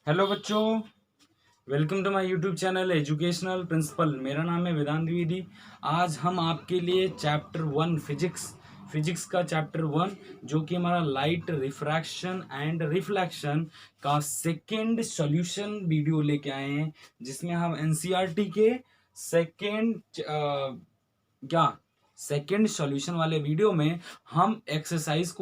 Hello बच्चों, welcome to my YouTube channel educational principal. मेरा नाम है वेदांत द्विवेदी। आज हम आपके लिए चैप्टर 1 फिजिक्स का चैप्टर 1 जो कि हमारा लाइट रिफ्रैक्शन एंड रिफ्लेक्शन का सेकेंड सॉल्यूशन वीडियो लेके आए हैं, जिसमें हम एनसीईआरटी के सेकेंड सॉल्यूशन वाले वीडियो में हम एक्सरसाइज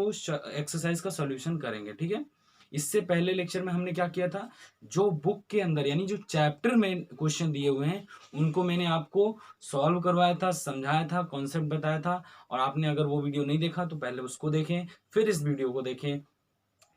का सॉल्यूशन करेंगे। ठीक है, इससे पहले लेक्चर में हमने क्या किया था, जो बुक के अंदर यानी जो चैप्टर में क्वेश्चन दिए हुए हैं उनको मैंने आपको सॉल्व करवाया था, समझाया था, कॉन्सेप्ट बताया था। और आपने अगर वो वीडियो नहीं देखा तो पहले उसको देखें, फिर इस वीडियो को देखें,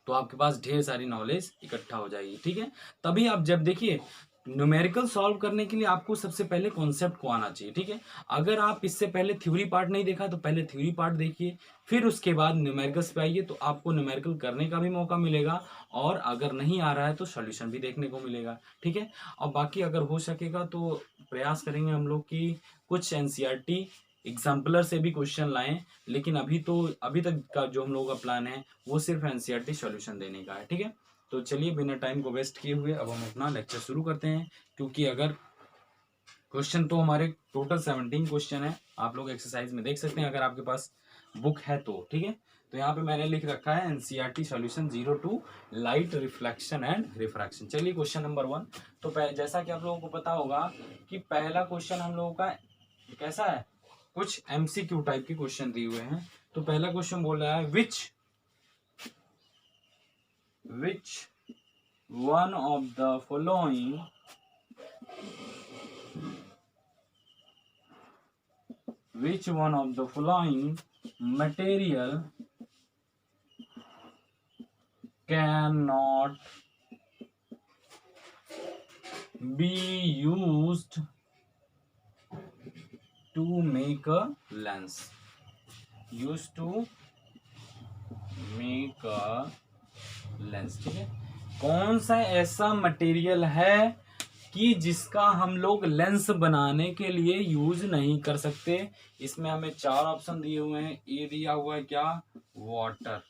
तो आपके पास ढेर सारी नॉलेज इकट्ठा हो जाएगी। ठीक है, तभी आप जब देखिए न्यूमेरिकल सॉल्व करने के लिए आपको सबसे पहले कॉन्सेप्ट को आना चाहिए। ठीक है, अगर आप इससे पहले थ्योरी पार्ट नहीं देखा तो पहले थ्योरी पार्ट देखिए, फिर उसके बाद न्यूमेरिकल्स पे आइए, तो आपको न्यूमेरिकल करने का भी मौका मिलेगा और अगर नहीं आ रहा है तो सॉल्यूशन भी देखने को मिलेगा। ठीक है, और बाकी अगर हो सकेगा तो प्रयास करेंगे हम लोग कि कुछ एनसीईआरटी एग्जाम्पलर से भी क्वेश्चन लाएं, लेकिन अभी तक का जो हम लोगों का प्लान है वो सिर्फ एनसीईआरटी सॉल्यूशन देने का है। ठीक है, तो चलिए बिना टाइम को वेस्ट किए हुए अब हम अपना लेक्चर शुरू करते हैं, क्योंकि अगर क्वेश्चन तो हमारे टोटल 17 क्वेश्चन है, आप लोग एक्सरसाइज में देख सकते हैं अगर आपके पास बुक है तो। ठीक है, तो यहाँ पे मैंने लिख रखा है NCERT solution 02 light reflection and refraction. चलिए क्वेश्चन नंबर 1। तो जैसा कि आप लोगों को पता होगा कि पहला क्वेश्चन हम लोगों का कैसा है, कुछ एमसीक्यू टाइप के क्वेश्चन दिए हुए हैं। तो पहला क्वेश्चन बोल रहा है विच one of the following material cannot be used to make a lens? ठीक है, कौन सा ऐसा मटेरियल है कि जिसका हम लोग लेंस बनाने के लिए यूज नहीं कर सकते। इसमें हमें 4 ऑप्शन दिए हुए हैं। ए दिया हुआ है क्या, वाटर।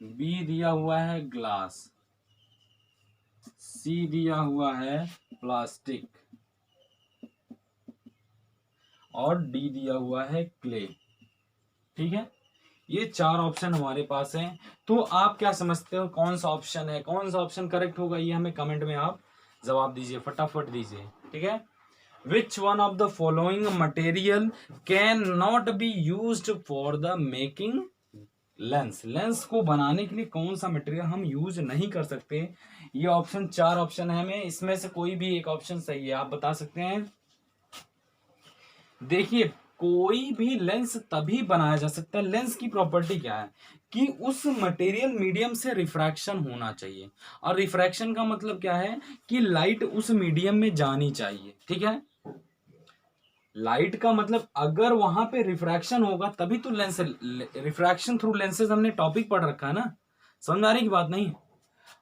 बी दिया हुआ है ग्लास। सी दिया हुआ है प्लास्टिक। और डी दिया हुआ है क्ले। ठीक है, ये 4 ऑप्शन हमारे पास हैं। तो आप क्या समझते हो कौन सा ऑप्शन है, कौन सा ऑप्शन करेक्ट होगा, ये हमें कमेंट में आप जवाब दीजिए, फटाफट दीजिए। ठीक है, which one of the following material can not be used for the making lens को बनाने के लिए कौन सा मटेरियल हम यूज नहीं कर सकते। ये ऑप्शन 4 ऑप्शन है, हमें इसमें से कोई भी एक ऑप्शन सही है, आप बता सकते हैं। देखिए, कोई भी लेंस तभी बनाया जा सकता है, लेंस की प्रॉपर्टी क्या है कि उस मटेरियल मीडियम से रिफ्रैक्शन होना चाहिए। और रिफ्रैक्शन का मतलब क्या है कि लाइट उस मीडियम में जानी चाहिए। ठीक है, लाइट का मतलब अगर वहां पे रिफ्रैक्शन होगा तभी तो लेंस, रिफ्रैक्शन थ्रू लेंसेज हमने टॉपिक पढ़ रखा है ना, समझ आने की बात नहीं।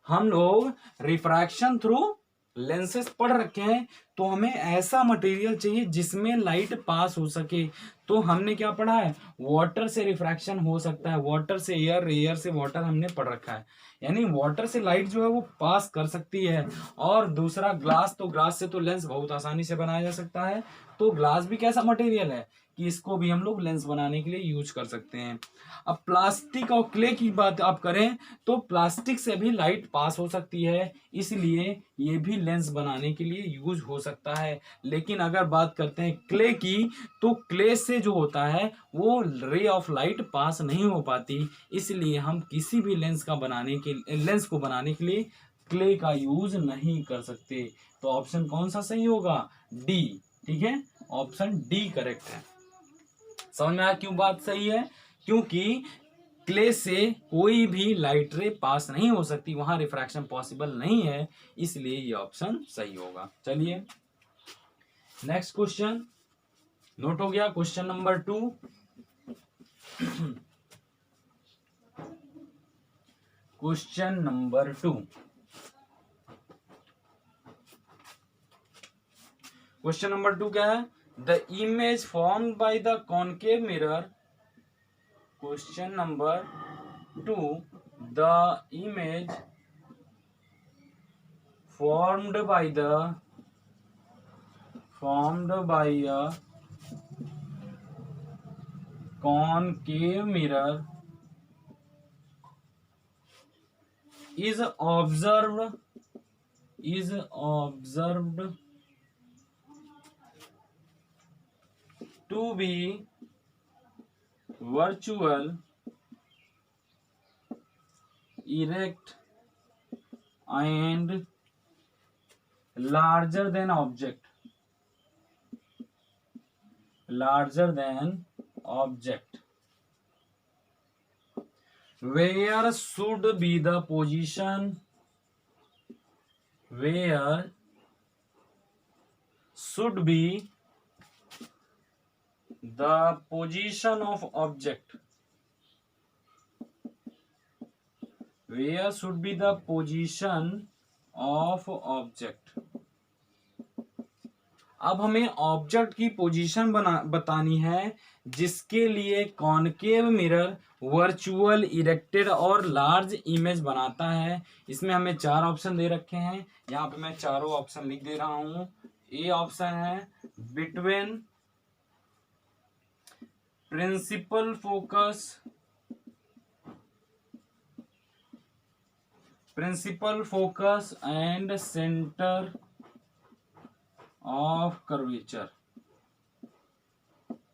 हम लोग रिफ्रैक्शन थ्रू लेंसेस पढ़ रखे हैं, तो हमें ऐसा मटेरियल चाहिए जिसमें लाइट पास हो सके। तो हमने क्या पढ़ा है, वाटर से रिफ्रैक्शन हो सकता है, वाटर से एयर, एयर से वाटर हमने पढ़ रखा है, यानी वाटर से लाइट जो है वो पास कर सकती है। और दूसरा ग्लास, तो ग्लास से तो लेंस बहुत आसानी से बनाया जा सकता है। तो ग्लास भी कैसा मटेरियल है कि इसको भी हम लोग लेंस बनाने के लिए यूज कर सकते हैं। अब प्लास्टिक और क्ले की बात आप करें तो प्लास्टिक से भी लाइट पास हो सकती है, इसलिए ये भी लेंस बनाने के लिए यूज हो सकता है। लेकिन अगर बात करते हैं क्ले की, तो क्ले से जो होता है वो रे ऑफ लाइट पास नहीं हो पाती, इसलिए हम किसी भी लेंस को बनाने के लिए क्ले का यूज नहीं कर सकते। तो ऑप्शन कौन सा सही होगा, डी। ठीक है, ऑप्शन डी करेक्ट है। समझ में आया क्यों बात सही है, क्योंकि क्ले से कोई भी लाइट रे पास नहीं हो सकती, वहां रिफ्रैक्शन पॉसिबल नहीं है, इसलिए ये ऑप्शन सही होगा। चलिए नेक्स्ट क्वेश्चन नोट हो गया, question number 2। Question number 2, question number 2 क्या है, the image formed by the concave mirror. Question number 2, the image formed by a concave mirror is observed to be virtual, erect, and larger than object, where should be the position of object, अब हमें object की position बतानी है जिसके लिए concave mirror virtual, erected और large image बनाता है। इसमें हमें 4 ऑप्शन दे रखे हैं, यहाँ पे मैं चारों ऑप्शन लिख दे रहा हूं। ए ऑप्शन है between principal focus and centre of curvature,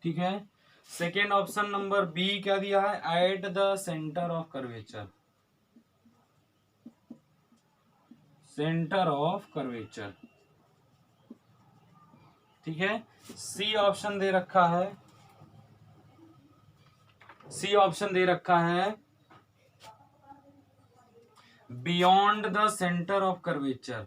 ठीक है। सेकेंड ऑप्शन नंबर बी क्या दिया है, at the centre of curvature, ठीक है। सी ऑप्शन दे रखा है beyond the centre of curvature,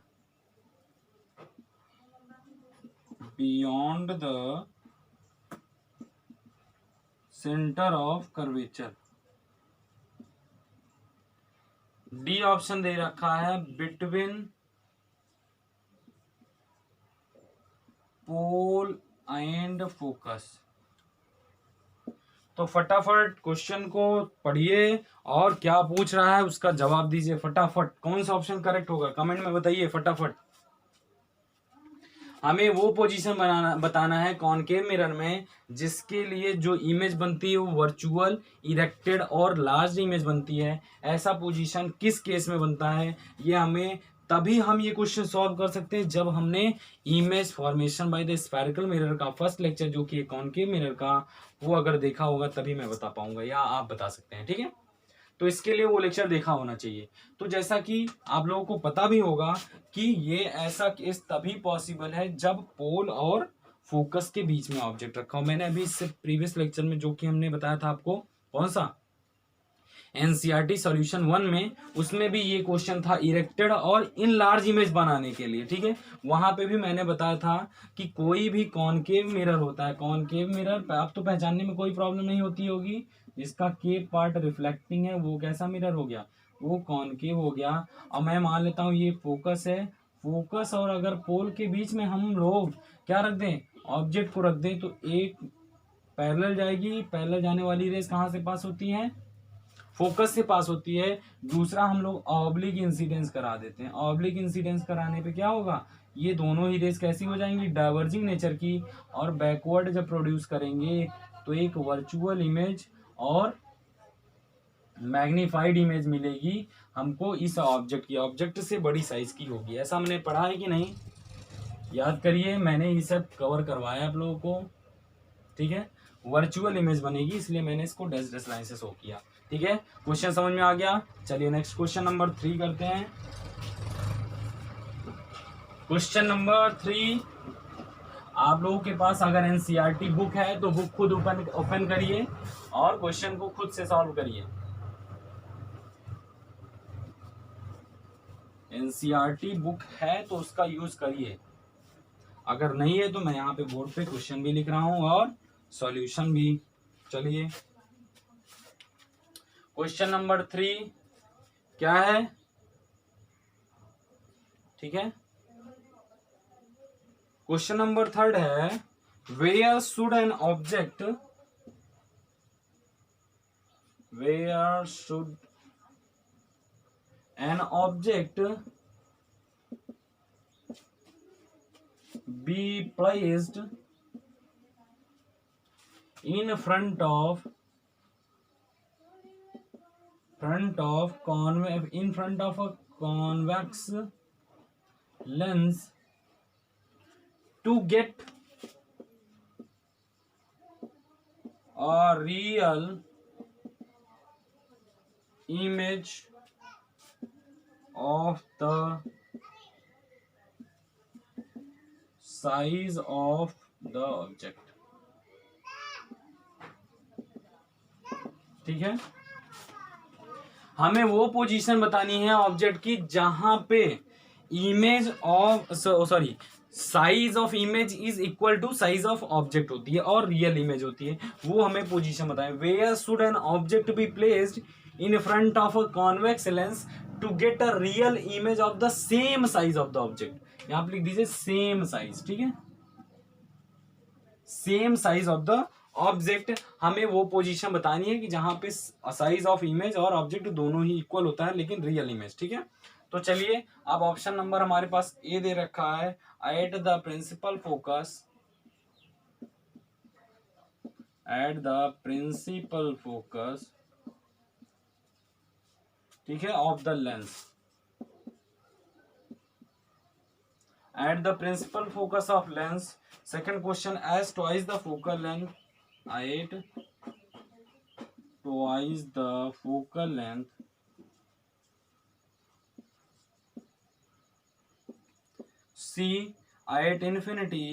D option दे रखा है बिटवीन पोल एंड फोकस। तो फटाफट क्वेश्चन को पढ़िए और क्या पूछ रहा है उसका जवाब दीजिए फटाफट। कौन सा ऑप्शन करेक्ट होगा कमेंट में बताइए फटाफट। हमें वो पोजीशन बताना है कॉनकेव मिरर में जिसके लिए जो इमेज बनती है वो वर्चुअल, इरेक्टेड और लार्ज इमेज बनती है। ऐसा पोजीशन किस केस में बनता है, ये हमें तभी हम ये क्वेश्चन सॉल्व कर सकते हैं जब हमने image formation by the spherical mirror का फर्स्ट लेक्चर जो कि कॉनकेव मिरर का, वो अगर देखा होगा तभी मैं बता पाऊंगा या आप बता सकते हैं, ठीक है। तो इसके लिए वो लेक्चर देखा होना चाहिए। तो जैसा कि आप लोगों को पता भी होगा कि ये ऐसा केस तभी पॉसिबल है जब पोल और फोकस के बीच में ऑब्जेक्ट रखा हो। मैंने अभी इससे प्रीवियस लेक्चर में जो कि हमने बताया था आपको, कौन सा, एनसीईआरटी सॉल्यूशन 1 में, उसमें भी ये क्वेश्चन था इरेक्टेड और इन लार्ज इमेज बनाने के लिए, ठीक है। वहां पे भी मैंने बताया था कि कोई भी कॉनकेव मिरर होता है, कॉनकेव मिरर आप तो पहचानने में कोई प्रॉब्लम नहीं होती होगी, जिसका केव पार्ट रिफ्लेक्टिंग है वो कैसा मिरर हो गया, वो कॉनकेव हो गया। और मैं मान लेता हूँ ये फोकस है, फोकस और अगर पोल के बीच में हम लोग क्या रख दें, ऑब्जेक्ट को रख दें, तो एक पैरेलल जाएगी, पैरेलल जाने वाली रेस कहाँ से पास होती है, फोकस से पास होती है। दूसरा हम लोग ऑब्लिक इंसिडेंस करा देते हैं, ऑब्लिक इंसिडेंस कराने पे क्या होगा, ये दोनों ही रेस कैसी हो जाएंगी, डाइवर्जिंग नेचर की, और बैकवर्ड जब प्रोड्यूस करेंगे तो एक वर्चुअल इमेज और मैग्नीफाइड इमेज मिलेगी हमको इस ऑब्जेक्ट की, ऑब्जेक्ट से बड़ी साइज की होगी। ऐसा हमने पढ़ा है कि नहीं, याद करिए, मैंने ये सब कवर करवाया आप लोगों को, ठीक है। वर्चुअल इमेज बनेगी इसलिए मैंने इसको डैश डैश लाइन से शो किया, ठीक है। क्वेश्चन समझ में आ गया। चलिए नेक्स्ट क्वेश्चन नंबर 3 करते हैं। क्वेश्चन नंबर 3, आप लोगों के पास अगर एनसीईआरटी बुक है तो बुक खुद ओपन करिए और क्वेश्चन को खुद से सॉल्व करिए। एनसीईआरटी बुक है तो उसका यूज करिए, अगर नहीं है तो मैं यहाँ पे बोर्ड पे क्वेश्चन भी लिख रहा हूं और सॉल्यूशन भी। चलिए क्वेश्चन नंबर 3 क्या है, ठीक है। क्वेश्चन नंबर 3 है, where should an object, where should an object be placed in front of a convex lens to get a real image of the size of the object। ठीक है, हमें वो पोजीशन बतानी है ऑब्जेक्ट की जहां पे image of sorry size of image is equal to size of object होती है और रियल इमेज होती है, वो हमें पोजीशन बताए। Where should an object be placed in front of a convex lens to get a real image of the same size of the object. यहां पर लिख दीजिए सेम साइज। ठीक है, same size of the object, हमें वो position बतानी है कि जहां पे साइज ऑफ इमेज और ऑब्जेक्ट दोनों ही इक्वल होता है लेकिन रियल इमेज। ठीक है, तो चलिए अब ऑप्शन नंबर हमारे पास ए दे रखा है, एट द प्रिंसिपल फोकस ठीक है of the lens, at the principal focus of lens। second question, as twice the focal length, at twice the focal length C at infinity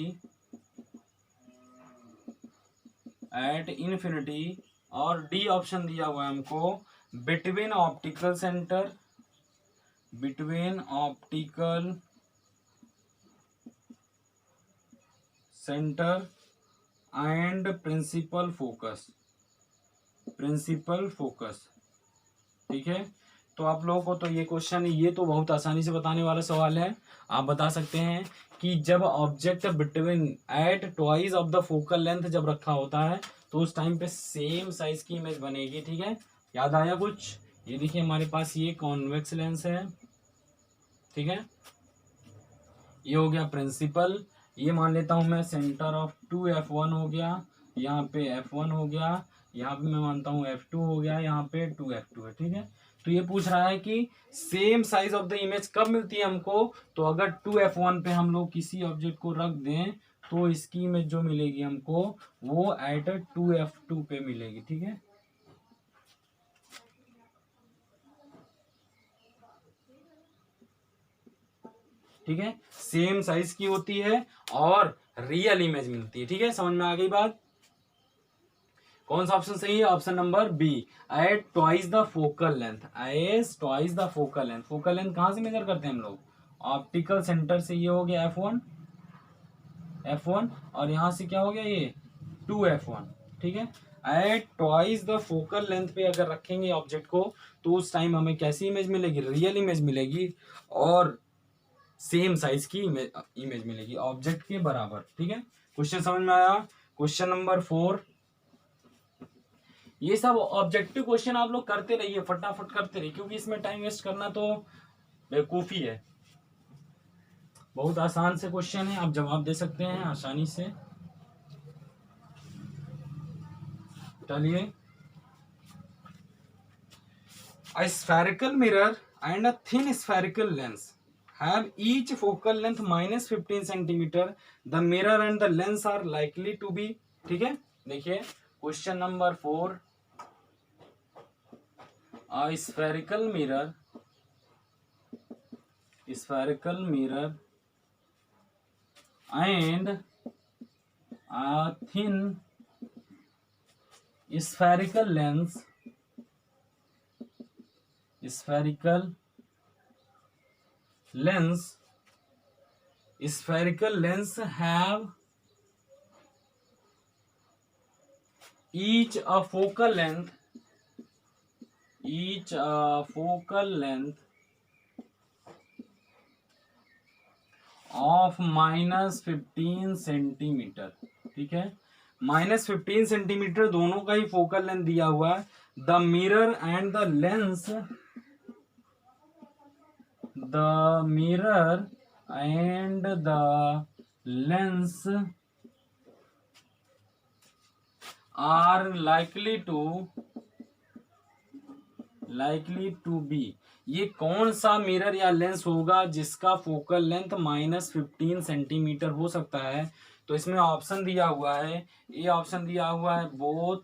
और डी ऑप्शन दिया हुआ है हमको between optical center and principal focus. ठीक है, तो आप लोगों को तो ये क्वेश्चन, ये तो बहुत आसानी से बताने वाला सवाल है। आप बता सकते हैं कि जब object between at twice of the focal length जब रखा होता है तो उस टाइम पे सेम साइज की इमेज बनेगी। ठीक है, याद आया कुछ? ये देखिए हमारे पास ये कॉन्वेक्स लेंस है। ठीक है, ये हो गया प्रिंसिपल, ये मान लेता हूं मैं सेंटर ऑफ 2f1 हो गया, यहाँ पे f1 हो गया, यहाँ पे मैं मानता हूँ f2 हो गया, यहाँ पे 2f2 है। ठीक है, तो ये पूछ रहा है कि same size of the image कब मिलती है हमको, तो अगर 2f1 पे हम लोग किसी ऑब्जेक्ट को रख दें तो इसकी इमेज जो मिलेगी हमको वो एट 2f2 पे मिलेगी। ठीक है, ठीक है, सेम साइज की होती है और रियल इमेज मिलती है। ठीक है, समझ में आ गई बात? कौन सा ऑप्शन सही है? Option number B, at twice the focal length. As twice the focal length, focal length कहां से मेजर करते हैं हम लोग? ऑप्टिकल सेंटर से। ये हो गया f1 और यहां से क्या हो गया ये 2f1। ठीक है, at twice the focal length पे अगर रखेंगे ऑब्जेक्ट को तो उस टाइम हमें कैसी इमेज मिलेगी? रियल इमेज मिलेगी और सेम साइज की इमेज मिलेगी ऑब्जेक्ट के बराबर। ठीक है, क्वेश्चन समझ में आया? क्वेश्चन नंबर 4, ये सब ऑब्जेक्टिव क्वेश्चन आप लोग करते रहिए, फटाफट करते रहिए, क्योंकि इसमें टाइम वेस्ट करना तो बेवकूफी है। बहुत आसान से क्वेश्चन है, आप जवाब दे सकते हैं आसानी से। चलिए, a spherical mirror and a thin spherical lens have each focal length minus 15 centimeter, the mirror and the lens are likely to be। ठीक है, देखिए question number 4, a spherical mirror and a thin spherical lens have each a focal length of minus 15 centimetre. ठीक है, minus 15 centimetre दोनों का ही focal length दिया हुआ है। The mirror and the lens the mirror and the lens are likely to be, ये कौन सा मिरर या लेंस होगा जिसका फोकल लेंथ -15 सेंटीमीटर हो सकता है? तो इसमें ऑप्शन दिया हुआ है, ये ऑप्शन दिया हुआ है बोथ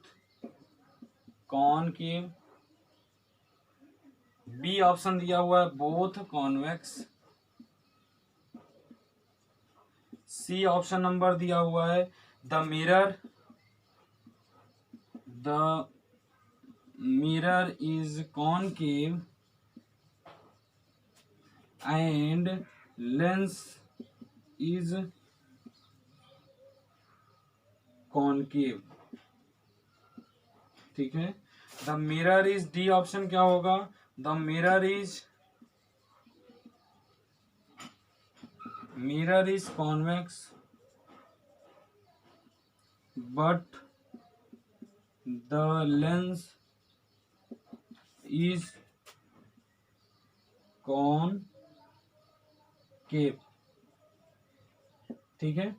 कॉनकेव, बी ऑप्शन दिया हुआ है बोथ कॉन्वेक्स, सी ऑप्शन नंबर दिया हुआ है the mirror is concave and lens is concave. ठीक है, the mirror is, D option क्या होगा? The mirror is convex but the lens is concave. ठीक है,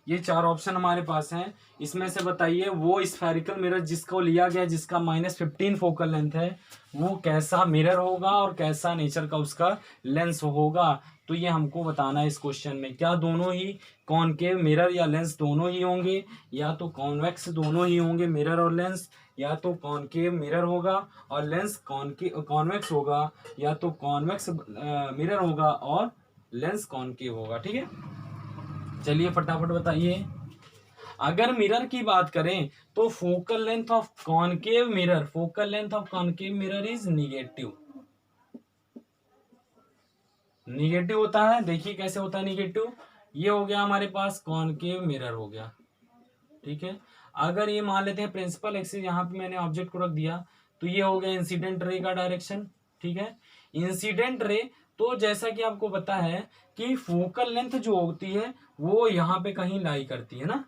ये चार ऑप्शन हमारे पास हैं। इसमें से बताइए वो स्फेरिकल मिरर जिसको लिया गया, जिसका -15 फोकल लेंथ है, वो कैसा मिरर होगा और कैसा नेचर का उसका लेंस होगा। तो ये हमको बताना है इस क्वेश्चन में। क्या दोनों ही कॉनकेव मिरर या लेंस दोनों ही होंगे, या तो कॉन्वेक्स दोनों ही होंगे मिरर और लेंस, या तो कॉनकेव मिरर होगा और लेंस कॉन्वेक्स होगा, या तो कॉन्वेक्स मिरर होगा और लेंस कॉनकेव होगा। ठीक है, चलिए फटाफट बताइए। अगर मिरर की बात करें तो focal length of concave mirror is negative. Negative होता है, देखिए कैसे होता है निगेटिव। ये हो गया हमारे पास कॉनकेव मिरर हो गया। ठीक है, अगर ये मान लेते हैं प्रिंसिपल एक्सिस, यहाँ पे मैंने ऑब्जेक्ट को रख दिया, तो ये हो गया इंसिडेंट रे का डायरेक्शन। ठीक है, इंसिडेंट रे, तो जैसा कि आपको पता है कि फोकल लेंथ जो होती है वो यहाँ पे कहीं लाई करती है ना,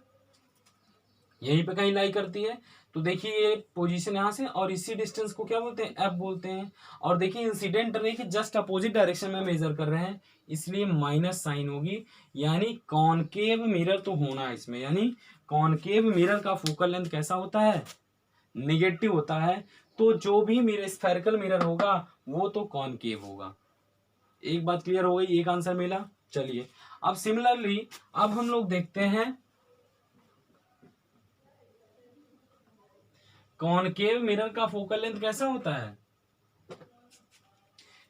यहीं पे कहीं लाई करती है। तो देखिए ये पोजीशन यहाँ से, और इसी डिस्टेंस को क्या बोलते हैं? एफ बोलते हैं। और देखिए इंसिडेंट रे की जस्ट अपोजिट डायरेक्शन में मेजर कर रहे हैं, इसलिए माइनस साइन होगी, यानी कॉनकेव मिरर तो होना है इसमें। यानी कॉनकेव मिरर का फोकल लेंथ कैसा होता है? निगेटिव होता है। तो जो भी मिरर स्फेरिकल मिरर होगा वो तो कॉनकेव होगा। एक बात क्लियर हो गई, एक आंसर मिला। चलिए अब सिमिलरली अब हम लोग देखते हैं कॉनकेव मिरर का फोकल लेंथ कैसा होता है।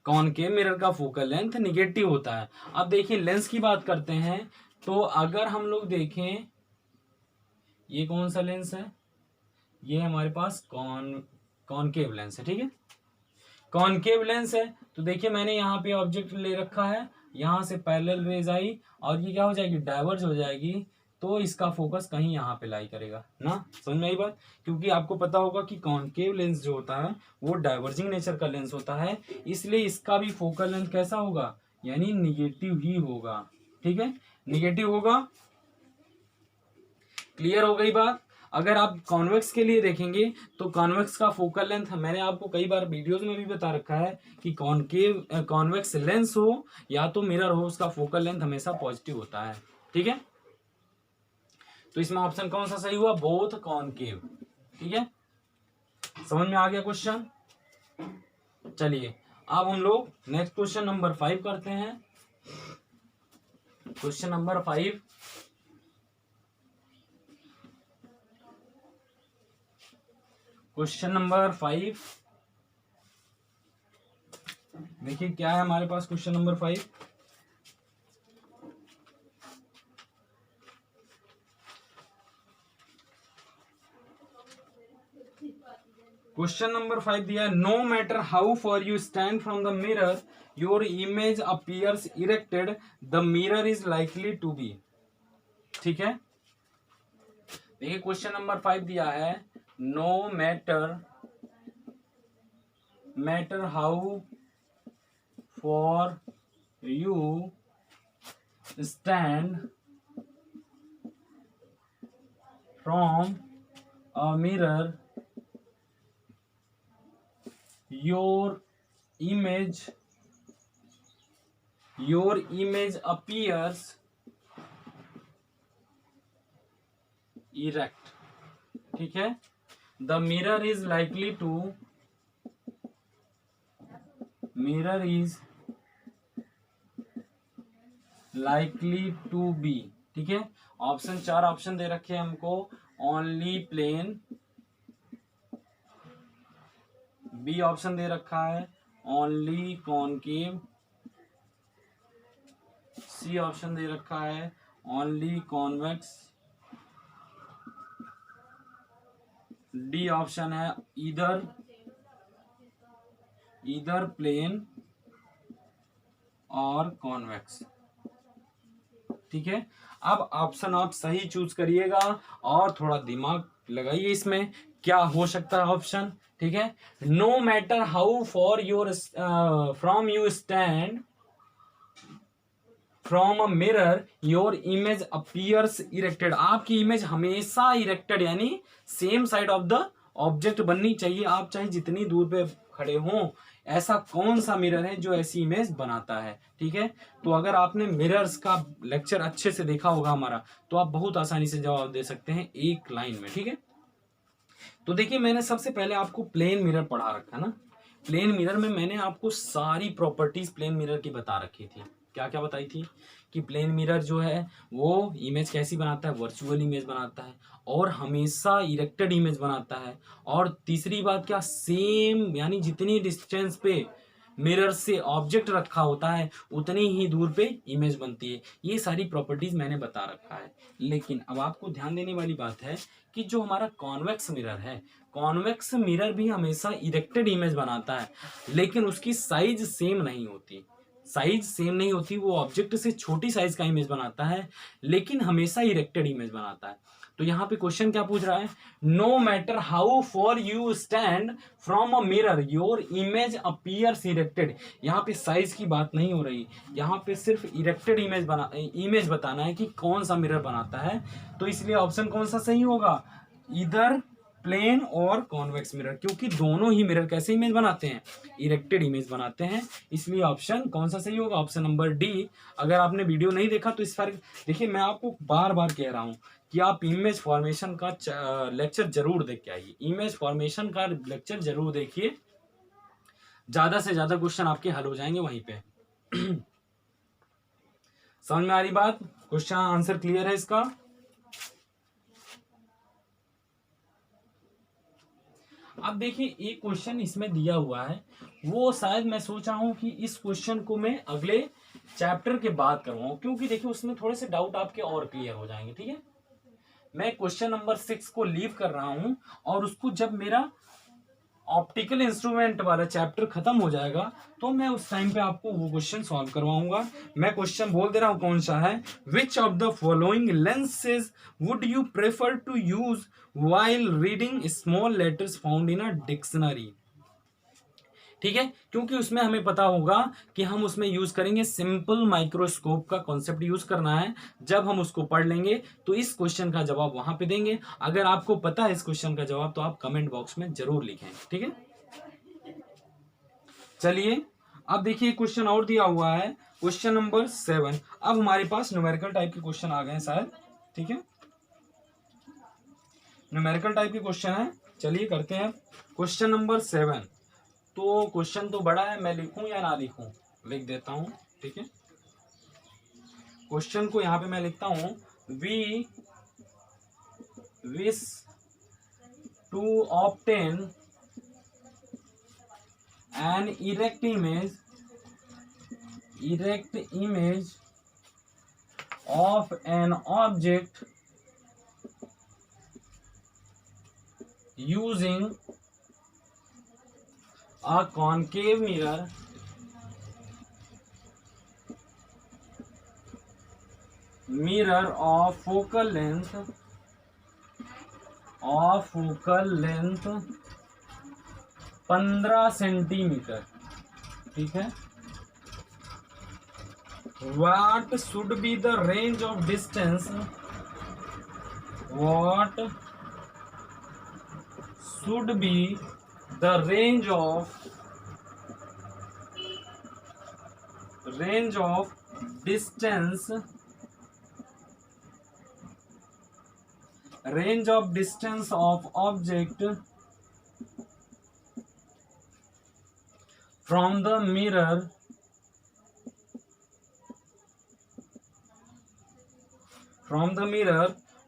कॉनकेव मिरर का फोकल लेंथ निगेटिव होता है। अब देखिए लेंस की बात करते हैं, तो अगर हम लोग देखें ये कौन सा लेंस है, ये हमारे पास कॉनकेव लेंस है। ठीक है, कॉनकेव लेंस है, तो देखिए मैंने यहाँ पे ऑब्जेक्ट ले रखा है, यहाँ से पैरेलल रेज आई और ये क्या हो जाएगी? डाइवर्ज हो जाएगी, तो इसका फोकस कहीं यहाँ पे लाई करेगा ना। समझ में आई बात? क्योंकि आपको पता होगा कि कॉनकेव लेंस जो होता है वो डाइवर्जिंग नेचर का लेंस होता है, इसलिए इसका भी फोकल लेंथ कैसा होगा? यानी निगेटिव ही होगा। ठीक है, निगेटिव होगा। क्लियर हो गई बात? अगर आप कॉन्वेक्स के लिए देखेंगे तो कॉन्वेक्स का फोकल लेंथ मैंने आपको कई बार वीडियोस में भी बता रखा है कि कॉन्वेक्स लेंस हो या तो मिरर हो, उसका फोकल लेंथ हमेशा पॉजिटिव होता है। ठीक है, तो इसमें ऑप्शन कौन सा सही हुआ? Both concave. ठीक है, समझ में आ गया क्वेश्चन? चलिए अब हम लोग नेक्स्ट क्वेश्चन नंबर 5 करते हैं। क्वेश्चन नंबर 5, देखिए क्या है हमारे पास क्वेश्चन नंबर 5। क्वेश्चन नंबर 5 दिया है, no matter how far you stand from the mirror your image appears erected, the mirror is likely to be. ठीक है, देखिए क्वेश्चन नंबर 5 दिया है, no matter how far you stand from a mirror your image your image appears erect, ठीक है। The mirror is likely to, mirror is likely to be, ठीक है। ऑप्शन, 4 ऑप्शन दे रखे हैं हमको, ओनली प्लेन, बी ऑप्शन दे रखा है ओनली कॉनकेव, सी ऑप्शन दे रखा है ओनली कॉन्वेक्स, डी ऑप्शन है इधर प्लेन और कॉन्वेक्स, ठीक है। अब ऑप्शन आप सही चूज करिएगा और थोड़ा दिमाग लगाइए इसमें क्या हो सकता है ऑप्शन, ठीक है। No matter how far your from you stand from a mirror your image appears erected, आपकी इमेज हमेशा इरेक्टेड यानी same side of the object बननी चाहिए, आप चाहे जितनी दूर पे खड़े हों। ऐसा कौन सा मिरर है जो ऐसी इमेज बनाता है, ठीक है। तो अगर आपने मिरर्स का लेक्चर अच्छे से देखा होगा हमारा, तो आप बहुत आसानी से जवाब दे सकते हैं एक लाइन में, ठीक है। तो देखिए, मैंने सबसे पहले आपको प्लेन मिरर पढ़ा रखा ना। प्लेन मिरर में मैंने आपको सारी प्रॉपर्टीज प्लेन मिरर की बता रखी थी। क्या क्या बताई थी कि प्लेन मिरर जो है वो इमेज कैसी बनाता है, वर्चुअल इमेज बनाता है और हमेशा इरेक्टेड इमेज बनाता है। और तीसरी बात क्या, सेम यानी जितनी डिस्टेंस पे मिरर से ऑब्जेक्ट रखा होता है उतनी ही दूर पे इमेज बनती है। ये सारी प्रॉपर्टीज मैंने बता रखा है। लेकिन अब आपको ध्यान देने वाली बात है कि जो हमारा कॉन्वेक्स मिरर है, कॉन्वेक्स मिरर भी हमेशा इरेक्टेड इमेज बनाता है, लेकिन उसकी साइज सेम नहीं होती। साइज सेम नहीं होती, वो ऑब्जेक्ट से छोटी साइज का इमेज बनाता है लेकिन हमेशा इरेक्टेड इमेज बनाता है। तो यहाँ पे क्वेश्चन क्या पूछ रहा है, no matter how far you stand from a mirror your image appears erected. यहाँ पे साइज की बात नहीं हो रही, यहाँ पे सिर्फ इरेक्टेड इमेज बताना है कि कौन सा मिरर बनाता है। तो इसलिए ऑप्शन कौन सा सही होगा, इधर प्लेन और कॉन्वेक्स मिरर, क्योंकि दोनों ही मिरर कैसे इमेज बनाते हैं, इरेक्टेड इमेज बनाते हैं। इसलिए ऑप्शन कौन सा सही होगा, ऑप्शन नंबर डी। अगर आपने वीडियो नहीं देखा तो इस फर्क देखिए, मैं आपको बार बार कह रहा हूं कि आप इमेज फॉर्मेशन का लेक्चर जरूर देख के आइए, इमेज फॉर्मेशन का लेक्चर जरूर देखिए, ज्यादा से ज्यादा क्वेश्चन आपके हल हो जाएंगे वहीं पे। समझ में आ रही बात, क्वेश्चन आंसर क्लियर है इसका। अब देखिए, एक क्वेश्चन इसमें दिया हुआ है, वो शायद मैं सोच रहा हूं कि इस क्वेश्चन को मैं अगले चैप्टर के बाद करवाऊं, क्योंकि देखिए उसमें थोड़े से डाउट आपके और क्लियर हो जाएंगे, ठीक है। मैं क्वेश्चन नंबर 6 को लीव कर रहा हूं और उसको जब मेरा ऑप्टिकल इंस्ट्रूमेंट वाला चैप्टर खत्म हो जाएगा तो मैं उस टाइम पे आपको वो क्वेश्चन सॉल्व करवाऊंगा। मैं क्वेश्चन बोल दे रहा हूं कौन सा है, which of the following lenses would you prefer to use while reading small letters found in a dictionary, ठीक है। क्योंकि उसमें हमें पता होगा कि हम उसमें यूज करेंगे सिंपल माइक्रोस्कोप का कॉन्सेप्ट यूज करना है। जब हम उसको पढ़ लेंगे तो इस क्वेश्चन का जवाब वहां पे देंगे। अगर आपको पता है इस क्वेश्चन का जवाब तो आप कमेंट बॉक्स में जरूर लिखें, ठीक है। चलिए, अब देखिए क्वेश्चन और दिया हुआ है, क्वेश्चन नंबर 7। अब हमारे पास न्यूमेरिकल टाइप के क्वेश्चन आ गए हैं शायद, ठीक है। न्यूमेरिकल टाइप के क्वेश्चन है, चलिए करते हैं क्वेश्चन नंबर 7। तो क्वेश्चन तो बड़ा है, मैं लिखूं या ना लिखूं, लिख देता हूं, ठीक है। क्वेश्चन को यहां पे मैं लिखता हूं, we wish to obtain an erect image of an object using a concave mirror of focal length 15 centimetre, ठीक है। What should be the range of distance? What should be the range of range of distance of object from the mirror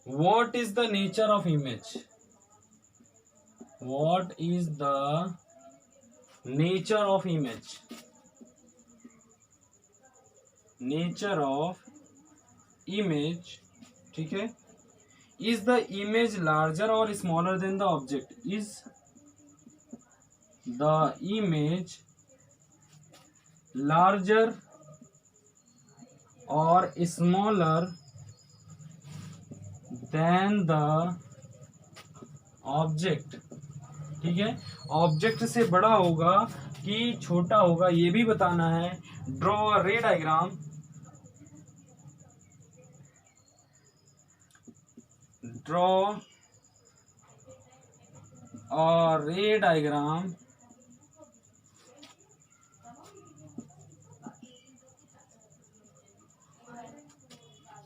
what is the nature of image? What is the nature of image? Nature of image, ठीक है. Is the image larger or smaller than the object? Is the image larger or smaller than the object? ठीक है, object से बड़ा होगा कि छोटा होगा ये भी बताना है. ड्रॉ अ रे diagram. Draw a ray diagram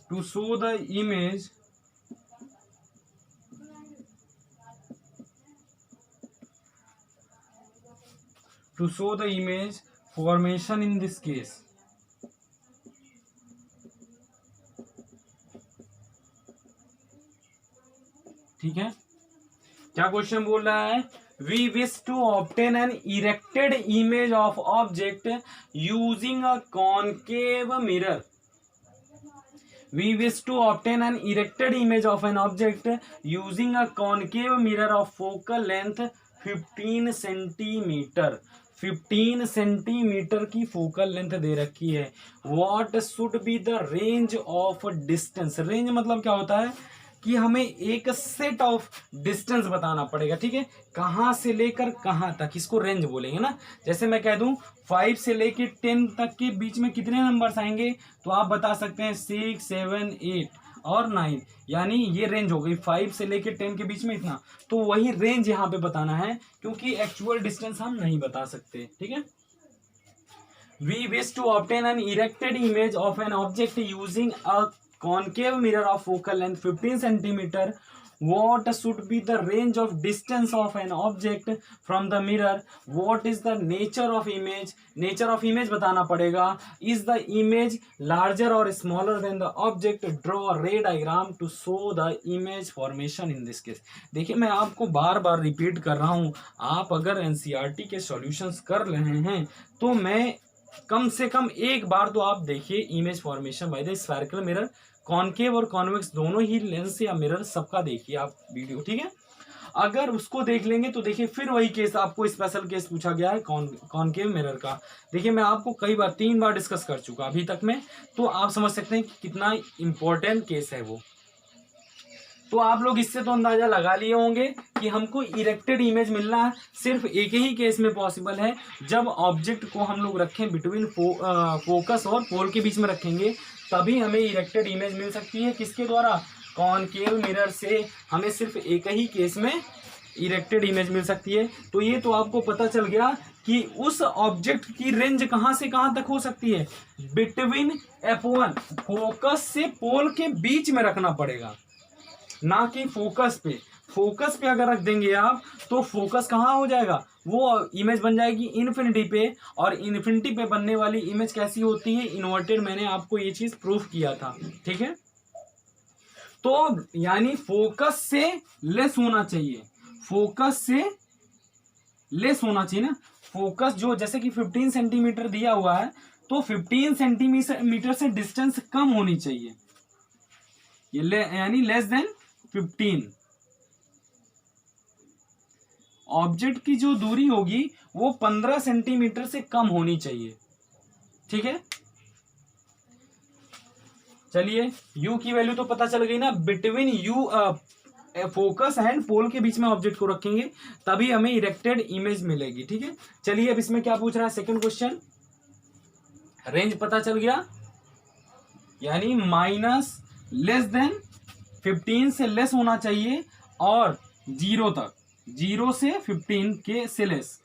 to show the image formation in this case. ठीक है, क्या क्वेश्चन बोल रहा है? We wish to obtain an erected image of object using a concave mirror. We wish to obtain an erected image of an object using a concave mirror of focal length 15 centimetre. 15 centimetre की focal length दे रखी है. What should be the range of distance? Range मतलब क्या होता है कि हमें एक सेट ऑफ डिस्टेंस बताना पड़ेगा. ठीक है, कहाँ से लेकर कहाँ तक, इसको रेंज बोलेंगे ना. जैसे मैं कह दूं 5 से लेकर 10 तक के बीच में कितने नंबर्स आएंगे, तो आप बता सकते हैं 6, 7, 8 और 9, यानी ये रेंज हो गई 5 से लेकर 10 के बीच में इतना. तो वही रेंज यहाँ पे बताना है, क्योंकि एक्चुअल डिस्टेंस हम नहीं बता सकते. ठीक है, we wish to obtain an erected image of an object using a concave mirror of focal length 15 centimeter. What should be the range of distance of an object from the mirror? What is the nature of image? Nature of image बताना पड़ेगा. Is the image larger or smaller than the object? Draw a ray diagram to show the image formation in this case. देखिए, मैं आपको बार बार repeat कर रहा हूँ. आप अगर एनसीईआरटी के सॉल्यूशंस कर रहे हैं तो मैं कम से कम एक बार तो आप देखिए image formation by the spherical mirror. Concave और कॉन्वेक्स दोनों ही लेंस या मिरर सबका देखिए आप वीडियो. ठीक है, अगर उसको देख लेंगे तो देखिए फिर वही केस आपको स्पेशल केस पूछा गया है कॉनकेव मिरर का. देखिए, मैं आपको कई बार 3 बार डिस्कस कर चुका अभी तक में, तो आप समझ सकते हैं कि कितना इंपॉर्टेंट केस है वो. तो आप लोग इससे तो अंदाजा लगा लिए होंगे कि हमको इरेक्टेड इमेज मिलना सिर्फ एक ही केस में पॉसिबल है, जब ऑब्जेक्ट को हम लोग रखें बिटवीन फोकस और पोल के बीच में रखेंगे, तभी हमें इरेक्टेड इमेज मिल सकती है. किसके द्वारा? कॉनकेव मिरर से हमें सिर्फ एक ही केस में इरेक्टेड इमेज मिल सकती है. तो ये तो आपको पता चल गया कि उस ऑब्जेक्ट की रेंज कहाँ से कहाँ तक हो सकती है. बिटवीन F1, फोकस से पोल के बीच में रखना पड़ेगा, ना कि फोकस पे. फोकस पे अगर रख देंगे आप तो फोकस कहाँ हो जाएगा, वो इमेज बन जाएगी इन्फिनिटी पे. और इन्फिनिटी पे बनने वाली इमेज कैसी होती है? इन्वर्टेड. मैंने आपको ये चीज प्रूफ किया था. ठीक है, तो यानी फोकस से लेस होना चाहिए. फोकस से लेस होना चाहिए ना. फोकस जो जैसे कि 15 सेंटीमीटर दिया हुआ है, तो 15 सेंटीमीटर से डिस्टेंस कम होनी चाहिए, यानी लेस देन 15. ऑब्जेक्ट की जो दूरी होगी वो 15 सेंटीमीटर से कम होनी चाहिए. ठीक है, चलिए यू की वैल्यू तो पता चल गई ना. Between you focus and pole के बीच में ऑब्जेक्ट को रखेंगे तभी हमें इरेक्टेड इमेज मिलेगी. ठीक है, चलिए अब इसमें क्या पूछ रहा है सेकंड क्वेश्चन. रेंज पता चल गया, यानी माइनस लेस देन 15 से लेस होना चाहिए और 0 तक, 0 से 15 के से लेस.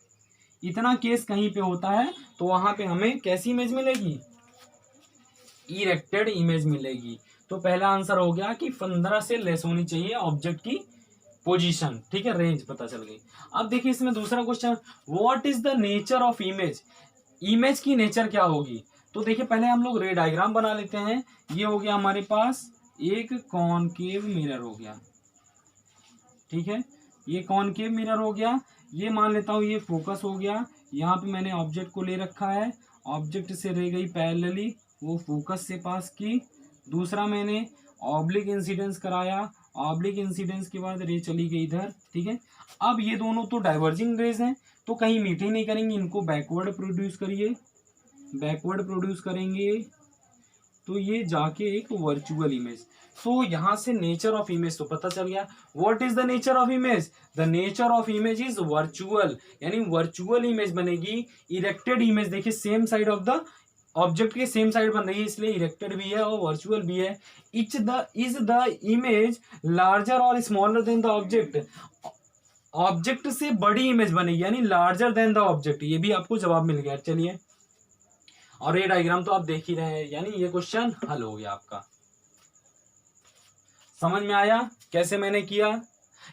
इतना केस कहीं पे होता है तो वहां पे हमें कैसी इमेज मिलेगी? इरेक्टेड इमेज मिलेगी। तो पहला आंसर हो गया कि 15 से लेस होनी चाहिए ऑब्जेक्ट की पोजीशन, ठीक है, रेंज पता चल गई। अब देखिए इसमें दूसरा question, what is the nature of image, image की नेचर क्या होगी। तो देखिए पहले हम लोग रे डायग्राम बना लेते हैं। ये हो गया हमारे पास एक कॉनकेव मिरर हो गया, ठीक है, ये कॉनकेव मिरर हो गया। ये मान लेता हूँ ये फोकस हो गया, यहाँ पे मैंने ऑब्जेक्ट को ले रखा है, ऑब्जेक्ट से रे गई पैरेलली, वो फोकस से पास की। दूसरा मैंने ऑब्लिक इंसिडेंस कराया, ऑब्लिक इंसिडेंस के बाद रे चली गई इधर, ठीक है। अब ये दोनों तो डाइवर्जिंग रेज हैं, तो कहीं मीट ही नहीं करेंगे, इनको बैकवर्ड प्रोड्यूस करिए, बैकवर्ड प्रोड्यूस करेंगे तो ये जाके एक वर्चुअल इमेज। तो यहाँ से नेचर ऑफ इमेज तो पता चल गया। What is the nature of image, the nature of image is virtual, यानी वर्चुअल इमेज बनेगी। इरेक्टेड इमेज देखिए same side of the object के सेम साइड बन रही है, इसलिए इरेक्टेड भी है और वर्चुअल भी है। इज द इमेज लार्जर और smaller than the object, object से बड़ी इमेज बनेगी यानी लार्जर देन द ऑब्जेक्ट, ये भी आपको जवाब मिल गया। चलिए, और ये डायग्राम तो आप देख ही रहे हैं, यानी ये क्वेश्चन हल हो गया आपका। समझ में आया कैसे मैंने किया।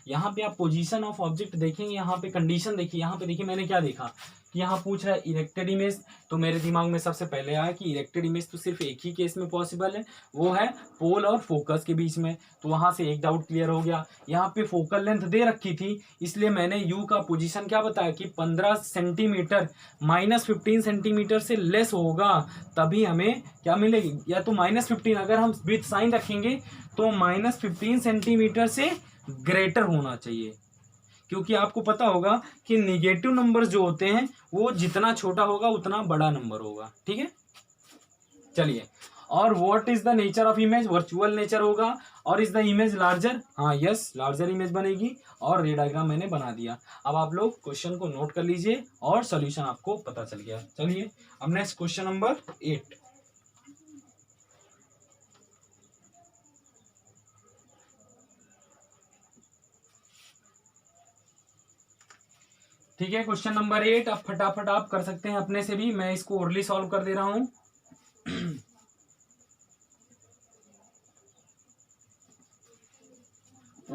यहाँ पे आप पोजीशन ऑफ ऑब्जेक्ट देखेंगे, यहाँ पे कंडीशन देखिए, यहाँ पे देखिए मैंने क्या देखा कि यहाँ पूछ रहा है इरेक्टेड इमेज, तो मेरे दिमाग में सबसे पहले आया कि इरेक्टेड इमेज तो सिर्फ एक ही केस में पॉसिबल है, वो है पोल और फोकस के बीच में। तो वहां से एक डाउट क्लियर हो गया। यहाँ पे फोकल लेंथ दे रखी थी, इसलिए मैंने यू का पोजीशन क्या बताया कि 15 सेंटीमीटर -15 सेंटीमीटर से लेस होगा तभी हमें क्या मिलेगी, या तो -15, अगर हम विथ साइन रखेंगे तो -15 सेंटीमीटर से ग्रेटर होना चाहिए, क्योंकि आपको पता होगा कि निगेटिव नंबर जो होते हैं वो जितना छोटा होगा उतना बड़ा नंबर होगा, ठीक है। चलिए, और what is the nature of image, virtual nature होगा। और इज द इमेज लार्जर, हाँ यस, लार्जर इमेज बनेगी। और रे डायग्राम मैंने बना दिया। अब आप लोग क्वेश्चन को नोट कर लीजिए और सॉल्यूशन आपको पता चल गया। चलिए अब नेक्स्ट क्वेश्चन नंबर 8। ठीक है, क्वेश्चन नंबर 8 अब फटाफट आप कर सकते हैं अपने से भी, मैं इसको ओरली सॉल्व कर दे रहा हूं।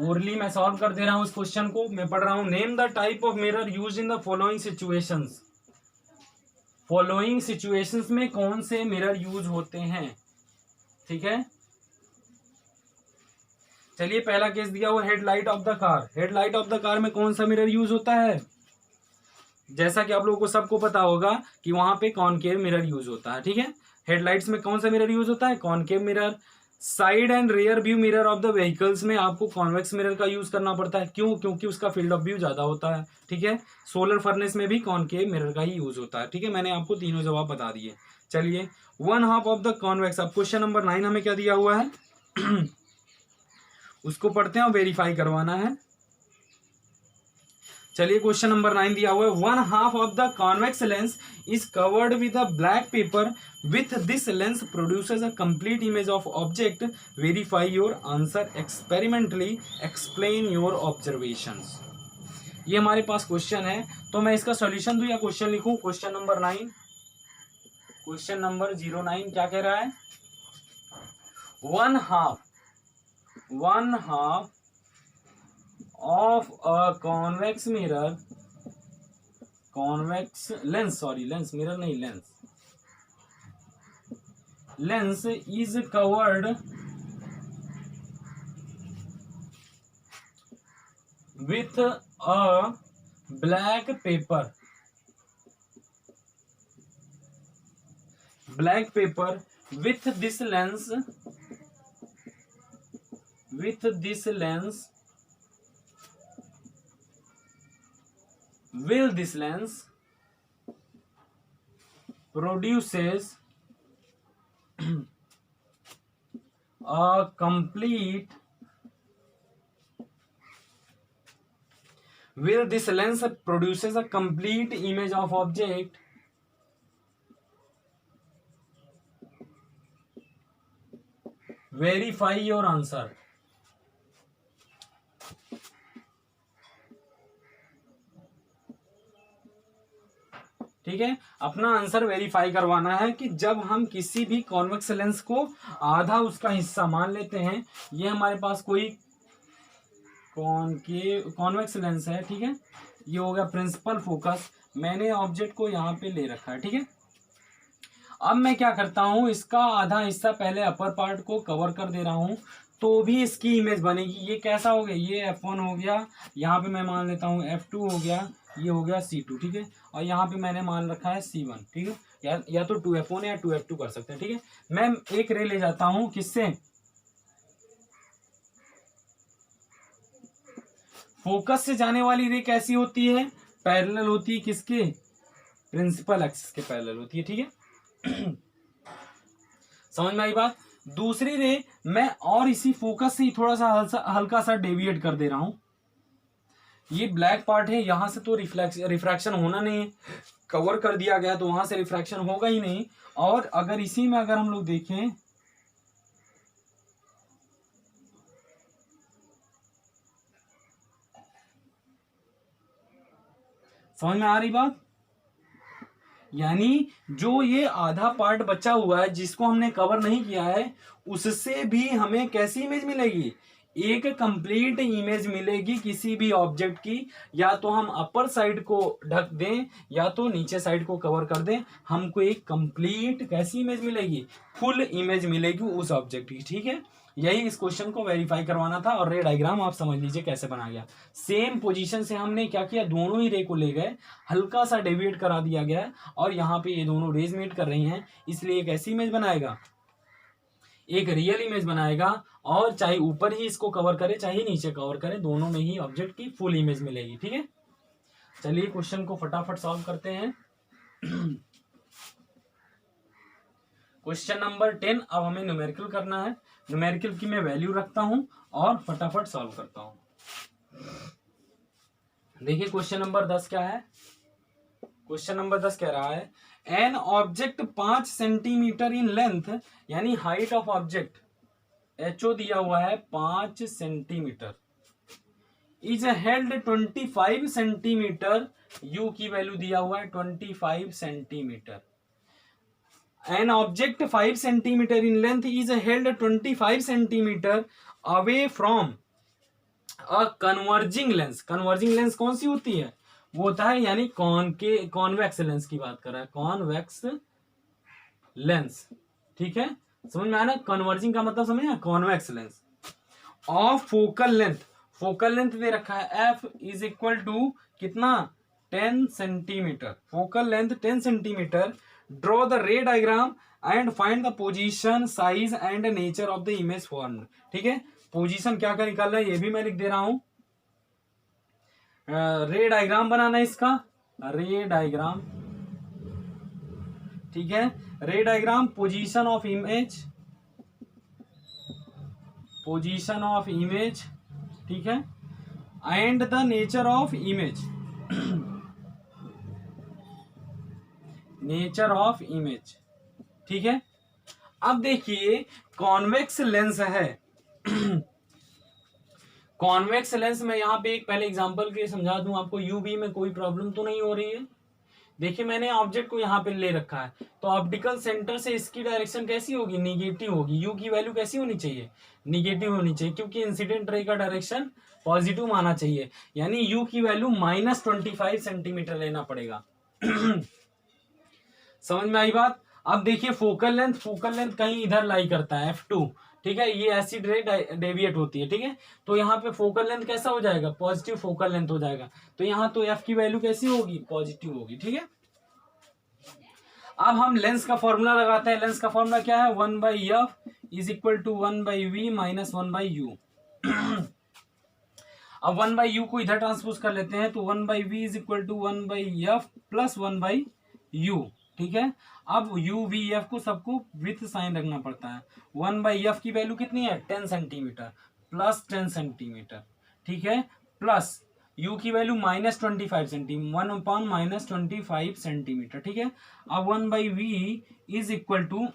ओरली मैं सॉल्व कर दे रहा हूं इस क्वेश्चन को। मैं पढ़ रहा हूं, name the type of mirror use in the following situations, following situations में कौन से मिरर यूज होते हैं, ठीक है। चलिए पहला केस दिया हुआ headlight of the car, headlight of the car में कौन सा मिरर यूज होता है, जैसा कि आप लोगों को सबको पता होगा कि वहां पे कॉनकेव मिरर यूज होता है, ठीक है। हेडलाइट्स में कौन सा मिरर यूज होता है, concave mirror. Side and rear view mirror of the vehicles में आपको कॉन्वेक्स मिरर का यूज करना पड़ता है, क्यों, क्योंकि उसका फील्ड ऑफ व्यू ज्यादा होता है, ठीक है। सोलर फर्नेस में भी कॉनकेव मिरर का ही यूज होता है, ठीक है। मैंने आपको तीनों जवाब बता दिए। चलिए, 1/2 ऑफ द कॉन्वेक्स, अब क्वेश्चन नंबर 9 हमें क्या दिया हुआ है उसको पढ़ते हैं और वेरीफाई करवाना है। चलिए क्वेश्चन नंबर 9 दिया हुआ है, 1/2 of the convex lens is covered with a black pepper, with this lens produces a complete image of object, verify your answer experimentally, explain your observations. ये हमारे पास क्वेश्चन है, तो मैं इसका सॉल्यूशन दूं या क्वेश्चन लिखूं। क्वेश्चन नंबर 9, क्वेश्चन नंबर 09 क्या कह रहा है, 1/2 of a convex mirror, convex lens, sorry lens, mirror नहीं, lens is covered with a black paper, black paper, with this lens, with this lens, will this lens produces a complete, will this lens produces a complete image of object, verify your answer। ठीक ठीक है, अपना answer verify करवाना है कि जब हम किसी भी कॉन्वेक्स लेंस को आधा उसका हिस्सा मान लेते हैं, ये हमारे पास कोई कॉन्वेक्स लेंस है, ठीक है, ये हो गया प्रिंसिपल फोकस, मैंने ऑब्जेक्ट को यहाँ पे ले रखा है, ठीक है। अब मैं क्या करता हूँ, इसका आधा हिस्सा पहले अपर पार्ट को कवर कर दे रहा हूँ, तो भी इसकी इमेज बनेगी। ये कैसा हो गया, ये F1 हो गया, यहाँ पे मैं मान लेता हूँ F2 हो गया, ये हो गया C2, ठीक है, और यहाँ पे मैंने मान रखा है C1, ठीक है, या तो 2F1 या 2F2 कर सकते हैं, ठीक है। मैं एक रे ले जाता हूँ किससे, फोकस से जाने वाली रे कैसी होती है, पैरेलल होती है, किसके, प्रिंसिपल एक्सिस के पैरेलल होती है, ठीक है। समझ में आई बात। दूसरी रे मैं और इसी फोकस से ही थोड़ा सा हल्का सा डेविएट कर दे रहा हूं, ये ब्लैक पार्ट है, यहां से तो रिफ्रैक्शन होना नहीं है, कवर कर दिया गया तो वहां से रिफ्रैक्शन होगा ही नहीं। और अगर इसी में अगर हम लोग देखें, समझ में आ रही बात, यानी जो ये आधा पार्ट बचा हुआ है जिसको हमने कवर नहीं किया है, उससे भी हमें कैसी इमेज मिलेगी, एक कंप्लीट इमेज मिलेगी किसी भी ऑब्जेक्ट की। या तो हम अपर साइड को ढक दें या तो नीचे साइड को कवर कर दें, हमको एक कंप्लीट कैसी इमेज मिलेगी, फुल इमेज मिलेगी उस ऑब्जेक्ट की, ठीक है। यही इस क्वेश्चन को वेरीफाई करवाना था। और रे डायग्राम आप समझ लीजिए कैसे बना गया, सेम पोजीशन से हमने क्या किया, दोनों ही रे को ले गए, हल्का सा डेविएट करा दिया गया और यहाँ पे ये दोनों रेज मीट कर रही हैं, इसलिए एक ऐसी इमेज बनाएगा, एक रियल इमेज बनाएगा। और चाहे ऊपर ही इसको कवर करे चाहे नीचे कवर करे, दोनों में ही ऑब्जेक्ट की फुल इमेज मिलेगी, ठीक है। चलिए क्वेश्चन को फटाफट सॉल्व करते हैं। क्वेश्चन नंबर 10, अब हमें न्यूमेरिकल करना है। न्यूमेरिकल की मैं वैल्यू रखता हूं और फटाफट सॉल्व करता हूं। देखिए क्वेश्चन नंबर 10 क्या है। क्वेश्चन नंबर 10 कह रहा है, an object 5 centimetre in length, यानी हाइट ऑफ ऑब्जेक्ट HO दिया हुआ है 5 centimetre, is held 25 centimetre, U की वैल्यू दिया हुआ है 25 centimetre. An object 5 centimeter in length is held 25 centimeter away from a converging lens। converging lens कौन सी होती है, वो होता है यानी कॉन्वेक्स लेंस की बात कर रहा है, कॉन्वेक्स लेंस, ठीक है, समझ में आया ना। कन्वर्जिंग का मतलब समझ में, convex lens of focal length, focal length दे रखा है F इज इक्वल टू कितना, 10 centimetre, focal length 10 centimetre. Draw the ray diagram and find the position, size and nature of the image formed, ठीक है। पोजीशन क्या क्या निकालना है ये भी मैं लिख दे रहा हूं। रे डायग्राम बनाना है इसका, रे डायग्राम, ठीक है। रे diagram, position of image, position of image, ठीक है, and the nature of image, nature of image, ठीक है। अब देखिए कॉन्वेक्स लेंस है, कॉन्वेक्स लेंस में यहां पे एक पहले एग्जांपल के लिए समझा दूं आपको, यूवी में कोई प्रॉब्लम तो नहीं हो रही है। देखिए मैंने ऑब्जेक्ट को यहाँ पे ले रखा है, तो ऑप्टिकल सेंटर से इसकी डायरेक्शन कैसी होगी, निगेटिव होगी। यू की वैल्यू कैसी होनी चाहिए, निगेटिव होनी चाहिए, क्योंकि इंसिडेंट रे का डायरेक्शन पॉजिटिव माना चाहिए, यानी यू की वैल्यू -25 सेंटीमीटर लेना पड़ेगा। समझ में आई बात। अब देखिए फोकल लेंथ, फोकल लेंथ कहीं इधर लाई करता है F2, ठीक है, ये एसिड रे डेविएट होती है, ठीक है, तो यहाँ पे फोकल लेंथ कैसा हो जाएगा, पॉजिटिव फोकल लेंथ हो जाएगा, तो यहाँ तो F की वैल्यू कैसी होगी, पॉजिटिव होगी, ठीक है। अब हम लेंस का फॉर्मूला लगाते हैं। लेंस का फॉर्मूला क्या है, 1/f is equal to 1/v minus 1/u। अब 1/u को इधर ट्रांसपोज कर लेते हैं, तो 1/v is equal to 1/f plus 1/u, ठीक है। अब u v f को सबको विथ साइन रखना पड़ता है। 1/f की वैल्यू कितनी है, 10 सेंटीमीटर प्लस 10 सेंटीमीटर, ठीक है, प्लस u की वैल्यू -25 सेंटीमीटर, 1/-25 सेंटीमीटर, ठीक है। अब 1/v इज इक्वल टू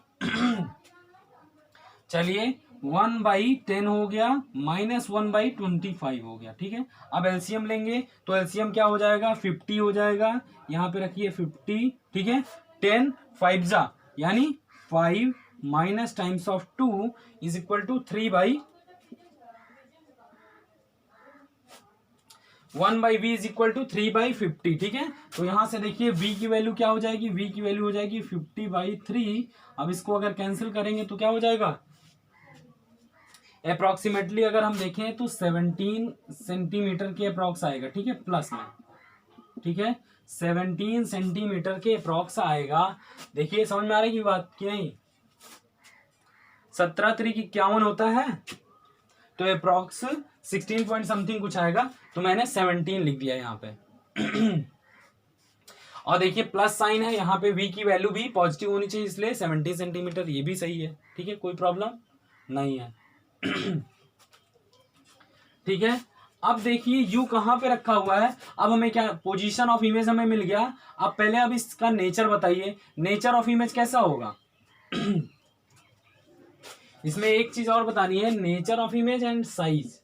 चलिए 1/10 हो गया माइनस 1/25 हो गया। ठीक है, अब एलसीएम लेंगे तो एलसीएम क्या हो जाएगा, 50 हो जाएगा। यहाँ पे रखिए 50। ठीक है, 10 5 जा यानी 5 minus times of 2 is equal to 3/, 1/v is equal to 3/50। ठीक है, तो यहां से देखिए v की वैल्यू क्या हो जाएगी, v की वैल्यू हो जाएगी 50/3। अब इसको अगर कैंसिल करेंगे तो क्या हो जाएगा, अप्रोक्सीमेटली अगर हम देखें तो 17 सेंटीमीटर के अप्रोक्स आएगा। ठीक है, प्लस में। ठीक है, 17 सेंटीमीटर के अप्रोक्स आएगा। देखिए समझ में आ रही है बात कि नहीं, 17 3 51 होता है तो अप्रोक्स 16 पॉइंट समथिंग कुछ आएगा, तो मैंने 17 लिख दिया यहाँ पे। और देखिए प्लस साइन है यहाँ पे, v की वैल्यू भी पॉजिटिव होनी चाहिए, इसलिए 70 सेंटीमीटर, ये भी सही है। ठीक है, कोई प्रॉब्लम नहीं है। ठीक है, अब देखिए u कहाँ पे रखा हुआ है। अब हमें क्या, पोजीशन ऑफ इमेज हमें मिल गया। अब पहले अब इसका नेचर बताइए, नेचर ऑफ इमेज कैसा होगा। इसमें एक चीज और बतानी है, nature of image and size.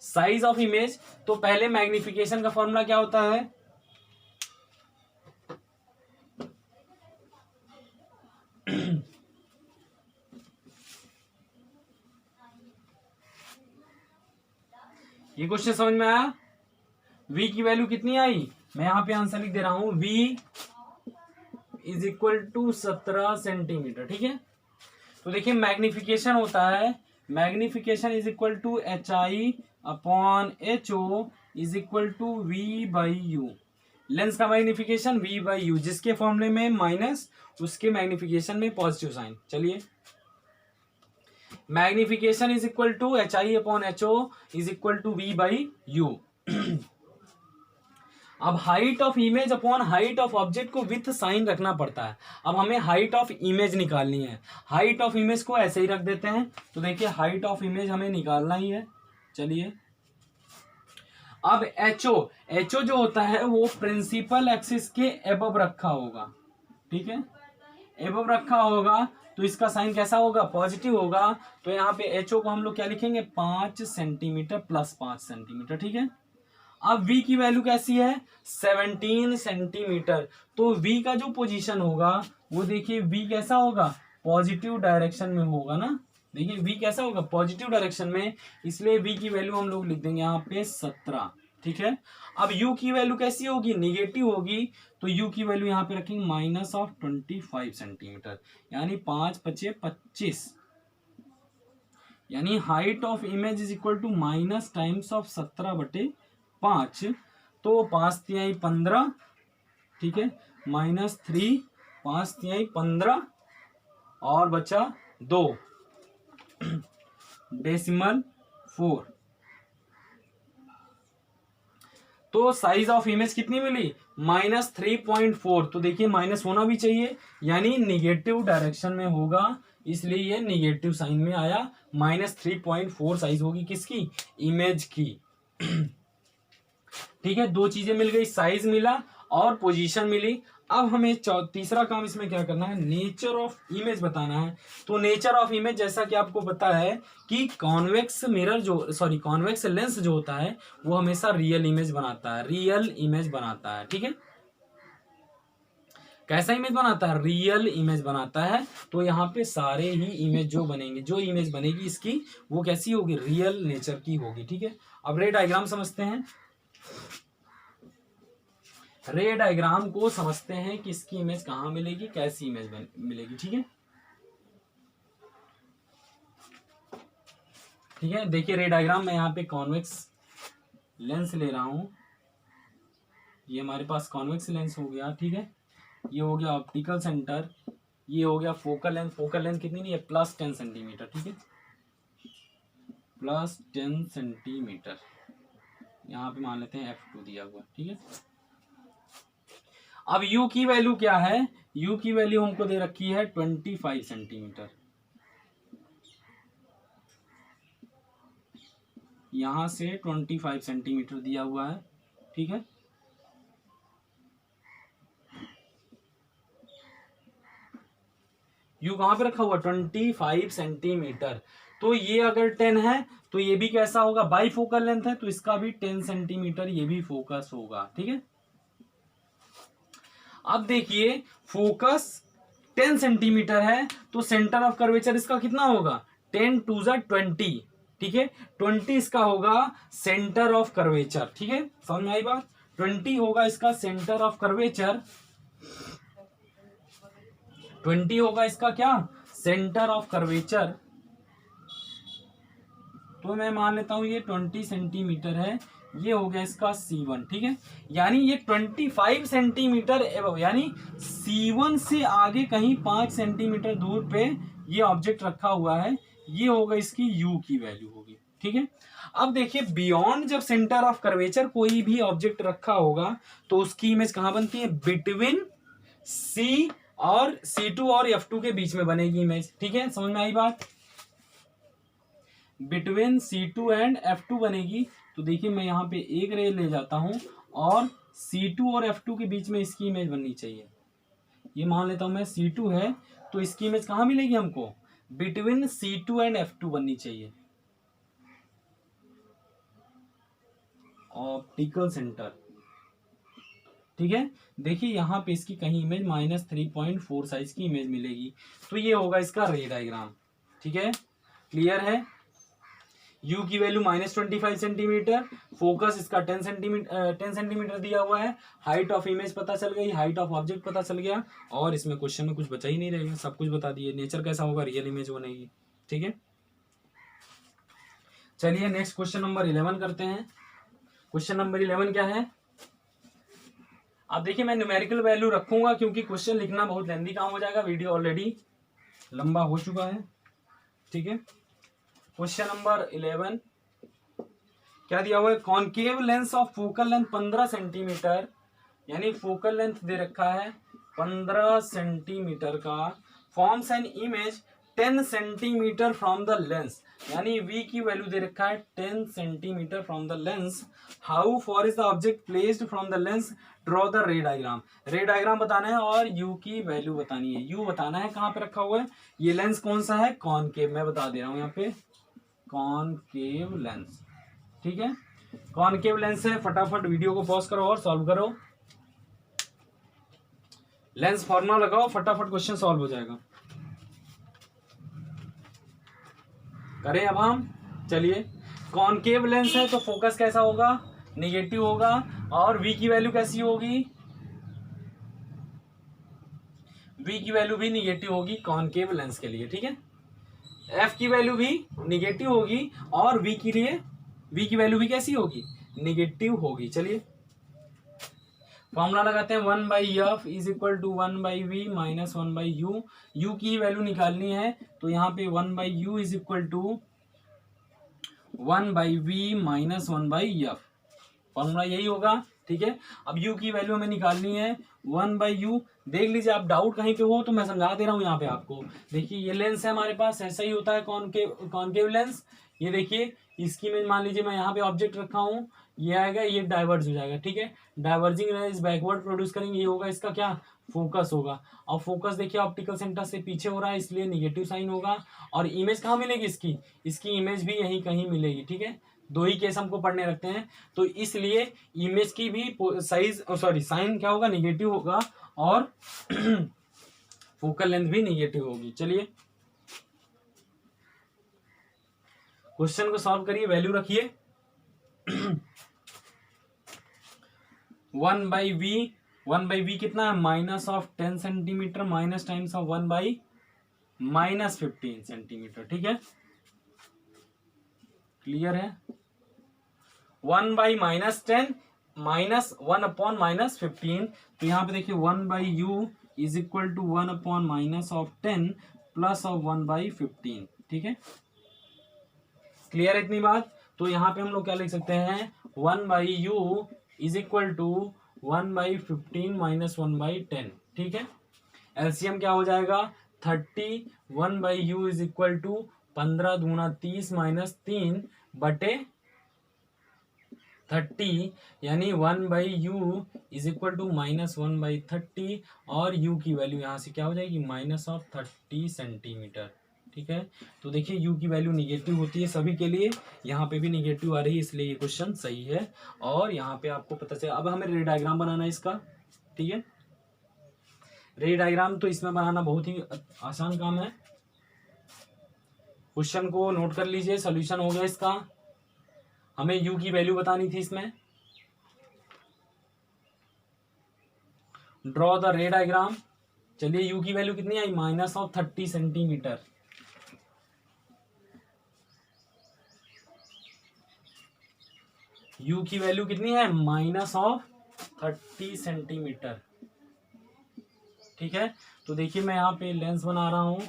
Size of image, तो पहले मैग्निफिकेशन का फॉर्मूला क्या होता है, ये क्वेश्चन समझ में आया। v की वैल्यू कितनी आई, मैं यहां पे आंसर लिख दे रहा हूं, v is equal to 17 centimetre. ठीक है, तो देखिए मैग्निफिकेशन होता है, magnification is equal to HI/HO is equal to V/U। Lens का मैग्निफिकेशन V/U, जिसके फॉर्मूले में माइनस, उसके मैग्निफिकेशन में पॉजिटिव साइन। चलिए, magnification is equal to HI/HO is equal to V/U। अब height of image upon height of object को with sign रखना पड़ता है। अब हमें हाइट ऑफ इमेज निकालनी है, हाइट ऑफ इमेज को ऐसे ही रख देते हैं। तो देखिए हाइट ऑफ इमेज हमें निकालना ही है। चलिए, अब एचओ जो होता है वो प्रिंसिपल एक्सिस के एबव रखा होगा। ठीक है, एबव रखा होगा तो इसका साइन कैसा होगा, पॉजिटिव होगा। तो यहाँ पे एचओ को हम लोग क्या लिखेंगे, 5 सेंटीमीटर प्लस 5 सेंटीमीटर। ठीक है, अब v की वैल्यू कैसी है, 17 सेंटीमीटर। तो v का जो पोजीशन होगा वो देखिए v कैसा होगा, पॉजिटिव डायरेक्शन में होगा ना। देखिए v कैसा होगा, पॉजिटिव डायरेक्शन में, इसलिए v की वैल्यू हम लोग लिख देंगे यहाँ पे 17। ठीक है, अब u की वैल्यू कैसी होगी, निगेटिव होगी। तो u की वैल्यू यहाँ पे रखेंगे -25 सेंटीमीटर, यानी 5 × 5 = 25। यानी height of image is equal to minus times of 17/5। तो 5 × 3 = 15। ठीक है, -3, 5 × 3 = 15 और बचा 2 डेसिमल 4। तो साइज ऑफ इमेज कितनी मिली, -3.4। तो देखिए माइनस होना भी चाहिए, यानी निगेटिव डायरेक्शन में होगा, इसलिए ये निगेटिव साइन में आया। -3.4 साइज होगी किसकी, इमेज की। ठीक है, दो चीजें मिल गई, साइज मिला और पोजीशन मिली। अब हमें तीसरा काम इसमें क्या करना है, नेचर ऑफ इमेज बताना है। तो नेचर ऑफ इमेज, जैसा कि आपको पता है कि कॉन्वेक्स मिरर जो, सॉरी कॉन्वेक्स लेंस जो होता है वो हमेशा रियल इमेज बनाता है, रियल इमेज बनाता है। ठीक है, कैसा इमेज बनाता है, रियल इमेज बनाता है। तो यहाँ पे सारे ही इमेज जो बनेंगे, जो इमेज बनेगी इसकी, वो कैसी होगी, रियल नेचर की होगी। ठीक है, अब रे डायग्राम समझते हैं। रे डायग्राम को समझते हैं कि इसकी इमेज कहाँ मिलेगी, कैसी इमेज मिलेगी। ठीक है, ठीक है, देखिए रे डायग्राम में यहाँ पे कॉन्वेक्स लेंस ले रहा हूं, ये हमारे पास कॉन्वेक्स लेंस हो गया। ठीक है, ये हो गया ऑप्टिकल सेंटर, ये हो गया फोकल लेंथ। फोकल लेंथ कितनी नहीं है, +10 सेंटीमीटर। ठीक है, +10 सेंटीमीटर, यहाँ पे मान लेते हैं F2 दिया हुआ। ठीक है, अब u की वैल्यू क्या है, u की वैल्यू हमको दे रखी है 25 सेंटीमीटर। यहां से 25 सेंटीमीटर दिया हुआ है। ठीक है, यू कहाँ पे रखा हुआ 25 सेंटीमीटर। तो ये अगर 10 है तो ये भी कैसा होगा, बाई फोकल लेंथ है तो इसका भी 10 सेंटीमीटर ये भी फोकस होगा। ठीक है, अब देखिए फोकस 10 सेंटीमीटर है तो सेंटर ऑफ कर्वेचर इसका कितना होगा 10 टू ज़ा 20। ठीक है, 20 इसका होगा सेंटर ऑफ कर्वेचर। ठीक है, समझ में आई बात, 20 होगा इसका सेंटर ऑफ कर्वेचर, 20 होगा इसका क्या सेंटर ऑफ कर्वेचर। तो मैं मान लेता हूं ये 20 सेंटीमीटर है, ये हो गया इसका C1। ठीक है, यानी ये 25 सेंटीमीटर एबव, यानी C1 से आगे कहीं 5 सेंटीमीटर दूर पे ये ऑब्जेक्ट रखा हुआ है, ये होगा इसकी U की वैल्यू होगी। ठीक है, अब देखिए बियॉन्ड जब सेंटर ऑफ कर्वेचर कोई भी ऑब्जेक्ट रखा होगा तो उसकी इमेज कहां बनती है, बिटवीन C और C2 और F2 के बीच में बनेगी इमेज। ठीक है, समझ में आई बात, बिटवीन C2 एंड F2 बनेगी। तो देखिए मैं यहाँ पे एक रे ले जाता हूं और C2 और F2 के बीच में इसकी इमेज बननी चाहिए। ये मान लेता हूं मैं C2 है तो इसकी इमेज कहां मिलेगी हमको, बिटवीन C2 एंड F2 बननी चाहिए, ऑप्टिकल सेंटर। ठीक है, देखिए यहाँ पे इसकी कहीं इमेज -3.4 साइज की इमेज मिलेगी। तो ये होगा इसका रे डायग्राम। ठीक है, क्लियर है। यू की वैल्यू -25 सेंटीमीटर, फोकस इसका 10 सेंटीमीटर दिया हुआ है, हाइट ऑफ इमेज पता चल गई, हाइट ऑफ ऑब्जेक्ट पता चल गया, और इसमें क्वेश्चन में कुछ बचा ही नहीं रहेगा, सब कुछ बता दिए। नेचर कैसा होगा, रियल इमेज बनेगी। ठीक है, चलिए नेक्स्ट क्वेश्चन नंबर 11 करते हैं। क्वेश्चन नंबर 11 क्या है, अब देखिए मैं न्यूमेरिकल वैल्यू रखूंगा क्योंकि क्वेश्चन लिखना बहुत लेंदी काम हो जाएगा, वीडियो ऑलरेडी लंबा हो चुका है। ठीक है, क्वेश्चन नंबर 11 क्या दिया हुआ है, concave lens of focal length 15 centimetre, यानी फोकल लेंथ दे रखा है 15 सेंटीमीटर का, forms an image 10 centimetre from the lens, यानी v की वैल्यू दे रखा है 10 centimetre from the lens. How for is the object placed from the lens, draw the ray diagram. रे डायग्राम बताना है और u की वैल्यू बतानी है। u बताना है कहाँ पे रखा हुआ है, ये लेंस कौन सा है, कॉनकेव, मैं बता दे रहा हूँ यहाँ पे कॉनकेव लेंस। ठीक है, कॉनकेव लेंस है, फटाफट वीडियो को पॉज करो और सॉल्व करो, लेंस फॉर्मूला लगाओ, फटाफट क्वेश्चन सॉल्व हो जाएगा। करें अब हम, चलिए कॉनकेव लेंस है तो फोकस कैसा होगा, निगेटिव होगा, और v की वैल्यू कैसी होगी, v की वैल्यू भी निगेटिव होगी कॉनकेव लेंस के लिए। ठीक है, f की वैल्यू भी निगेटिव होगी और v के लिए v की वैल्यू भी कैसी होगी, निगेटिव होगी। चलिए फॉर्मूला लगाते हैं, 1/f is equal to 1/v minus 1/u। u की वैल्यू निकालनी है तो यहाँ पे 1/u is equal to 1/v minus 1/f, formula यही होगा। ठीक है, अब u की वैल्यू हमें निकालनी है 1/u। देख लीजिए, आप डाउट कहीं पे हो तो मैं समझा दे रहा हूँ यहाँ पे आपको। देखिए ये लेंस है हमारे पास, ऐसा ही होता है कॉनकेव लेंस। ये देखिए इसकी में मान लीजिए मैं यहाँ पे ऑब्जेक्ट रखा हूँ, ये आएगा, ये डाइवर्ज हो जाएगा। ठीक है, डाइवर्जिंग रेज बैकवर्ड प्रोड्यूस करेंगे, ये होगा इसका क्या, फोकस होगा। और फोकस देखिए ऑप्टिकल सेंटर से पीछे हो रहा है इसलिए निगेटिव साइन होगा। और इमेज कहाँ मिलेगी इसकी इमेज भी यहीं कहीं मिलेगी। ठीक है, दो ही केस हमको पढ़ने रखते हैं तो इसलिए इमेज की भी साइन क्या होगा, निगेटिव होगा, और फोकल लेंथ भी निगेटिव होगी। चलिए क्वेश्चन को सॉल्व करिए, वैल्यू रखिए 1/v कितना है, -10 centimetre minus times of 1/-15 centimetre. ठीक है, क्लियर है। 1/-10 -1/-15, तो यहाँ पे देखिए 1/u is equal to 1/-10 plus of 1/15। ठीक है, क्लियर है इतनी बात। तो यहाँ पे हम लोग क्या लिख सकते हैं, 1/u is equal to 1/15 minus 1/10। ठीक है, एलसीएम क्या हो जाएगा 30, 1/u इज इक्वल टू 15 दूना 30 माइनस 3 बटे 30, यानी 1/u इज इक्वल टू -1/30, और u की वैल्यू यहाँ से क्या हो जाएगी -30 सेंटीमीटर। ठीक है, तो देखिए u की वैल्यू निगेटिव होती है सभी के लिए, यहाँ पे भी निगेटिव आ रही है, इसलिए ये क्वेश्चन सही है। और यहाँ पे आपको पता चला। अब हमें रे डायग्राम बनाना है इसका। ठीक है, रे डायग्राम तो इसमें बनाना बहुत ही आसान काम है। क्वेश्चन को नोट कर लीजिए, सोल्यूशन हो गया इसका। हमें u की वैल्यू बतानी थी इसमें। Draw the ray diagram. चलिए u की वैल्यू कितनी आई -30 सेंटीमीटर। u की वैल्यू कितनी है -30 सेंटीमीटर। ठीक है, तो देखिए मैं यहाँ पे लेंस बना रहा हूँ।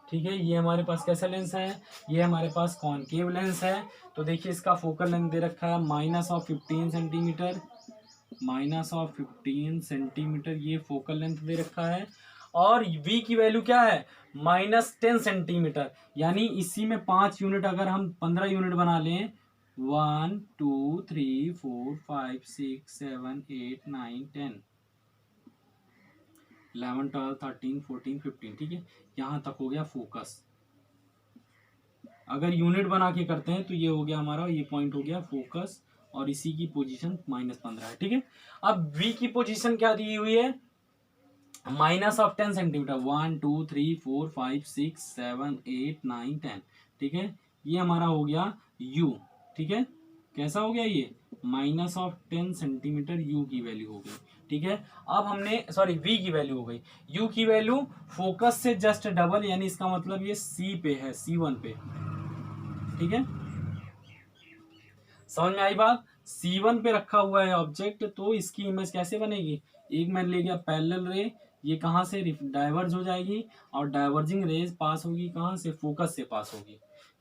ठीक है, ये हमारे पास कैसा लेंस है, ये हमारे पास कॉनकेव लेंस है। तो देखिए इसका फोकल लेंथ दे रखा है -15 सेंटीमीटर, -15 सेंटीमीटर ये फोकल लेंथ दे रखा है। और v की वैल्यू क्या है -10 सेंटीमीटर, यानी इसी में 5 यूनिट अगर हम 15 यूनिट बना लें, 1 2 3 4 5 6 7 8 9 10 11 12 13 14 15। ठीक है, यहाँ तक हो गया फोकस। अगर यूनिट बना के करते हैं तो ये हो गया हमारा, ये पॉइंट हो गया फोकस, और इसी की पोजीशन -15 है। ठीक है, अब v की पोजीशन क्या दी हुई है -10 सेंटीमीटर, 1 2 3 4 5 6 7 8 9 10। ठीक है, ये हमारा हो गया u। ठीक है, कैसा हो गया ये -10 सेंटीमीटर u की वैल्यू हो गई। ठीक है, अब हमने सॉरी v की वैल्यू हो गई, u की वैल्यू फोकस से जस्ट डबल, यानी इसका मतलब ये c पे है, C1 पे। ठीक है, समझ में आई बात। C1 पे रखा हुआ है ऑब्जेक्ट, तो इसकी इमेज कैसे बनेगी, एक मैंने ले गया पैरेलल रे, ये कहाँ से डाइवर्ज हो जाएगी, और डाइवर्जिंग रेज पास होगी कहाँ से, फोकस से पास होगी,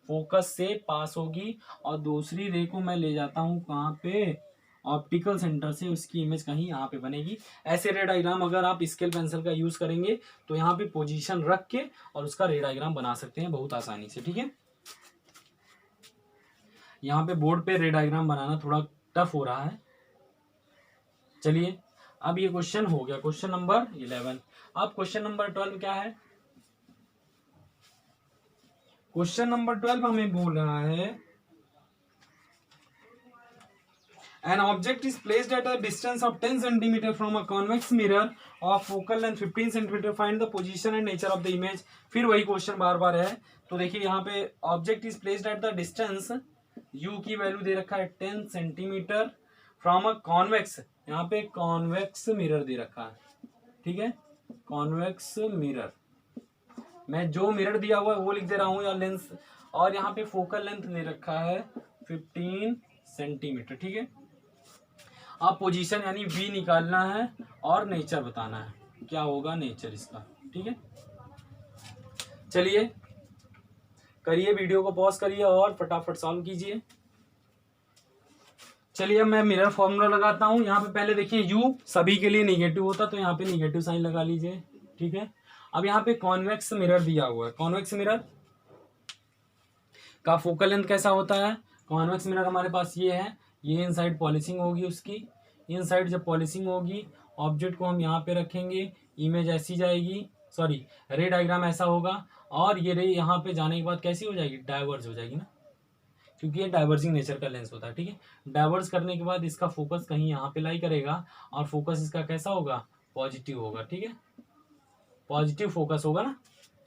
फोकस से पास होगी। और दूसरी रे को मैं ले जाता हूँ कहाँ पे, ऑप्टिकल सेंटर से, उसकी इमेज कहीं यहाँ पे बनेगी। ऐसे रे डायग्राम अगर आप स्केल पेंसिल का यूज करेंगे तो यहाँ पे पोजीशन रख के और उसका रे डायग्राम बना सकते हैं बहुत आसानी से। ठीक है, यहाँ पे बोर्ड पे रे डायग्राम बनाना थोड़ा टफ हो रहा है। चलिए, अब ये क्वेश्चन हो गया, क्वेश्चन नंबर 11। अब क्वेश्चन नंबर 12 क्या है, क्वेश्चन नंबर 12 हमें बोल रहा है an object is placed at a distance of 10 cm from a convex mirror of focal length 15 cm, find the position and nature of the image। फिर वही question बार बार है। तो देखिए यहाँ पे object is placed at the distance, u की वैल्यू दे रखा है 10 सेंटीमीटर, फ्रॉम अ कॉन्वेक्स, यहाँ पे कॉन्वेक्स मिरर दे रखा है। ठीक है, कॉन्वेक्स मिरर, मैं जो मिरर दिया हुआ है वो लिख दे रहा हूँ, या लेंस, और यहाँ पे फोकल लेंथ दे रखा है 15 सेंटीमीटर। ठीक है, अब पोजीशन यानी v निकालना है और नेचर बताना है, क्या होगा नेचर इसका। ठीक है, चलिए करिए, वीडियो को पॉज करिए और फटाफट सॉल्व कीजिए। चलिए, अब मैं मिरर फॉर्मूला लगाता हूँ। यहाँ पे पहले देखिए u सभी के लिए निगेटिव होता, तो यहाँ पे निगेटिव साइन लगा लीजिए। ठीक है, अब यहाँ पे कॉन्वेक्स मिरर दिया हुआ है, कॉन्वेक्स मिरर का फोकल लेंथ कैसा होता है, कॉन्वेक्स मिरर हमारे पास ये है, ये इनसाइड पॉलिशिंग होगी उसकी, इनसाइड जब पॉलिशिंग होगी ऑब्जेक्ट को हम यहाँ पे रखेंगे, इमेज ऐसी जाएगी, सॉरी रे डायग्राम ऐसा होगा, और ये रे यहाँ पे जाने के बाद कैसी हो जाएगी, डाइवर्ज हो जाएगी ना, क्योंकि ये डाइवर्जिंग नेचर का लेंस होता है। ठीक है, डाइवर्ज करने के बाद इसका फोकस कहीं यहाँ पे लाई करेगा, और फोकस इसका कैसा होगा, पॉजिटिव होगा। ठीक है, पॉजिटिव फोकस होगा ना,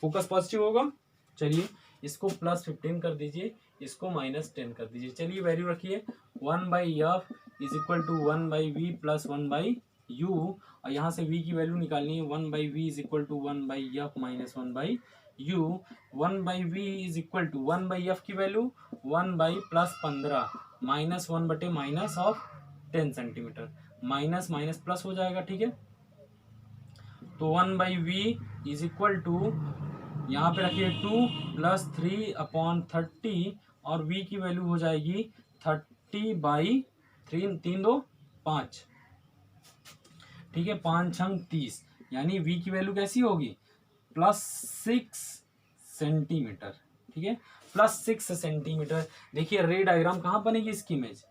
फोकस पॉजिटिव होगा। चलिए इसको +15 कर दीजिए, इसको -10 कर दीजिए। चलिए वैल्यू रखिए, 1/f is equal to 1/v plus 1/u, और यहाँ से v की वैल्यू निकालनी है, 1/v is equal to 1/f minus 1/u। 1/v is equal to 1/f की value 1/+15 -1/- of 10 centimetre, minus minus plus हो जाएगा। ठीक है, तो 1/v इज इक्वल टू, यहाँ पे रखिए 2 + 3/30, और v की वैल्यू हो जाएगी 30/3, 3 2 5। ठीक है, 5 6 30, यानी v की वैल्यू कैसी होगी +6 सेंटीमीटर। ठीक है, +6 सेंटीमीटर। देखिए रे डायग्राम कहाँ बनेगी इसकी इमेज,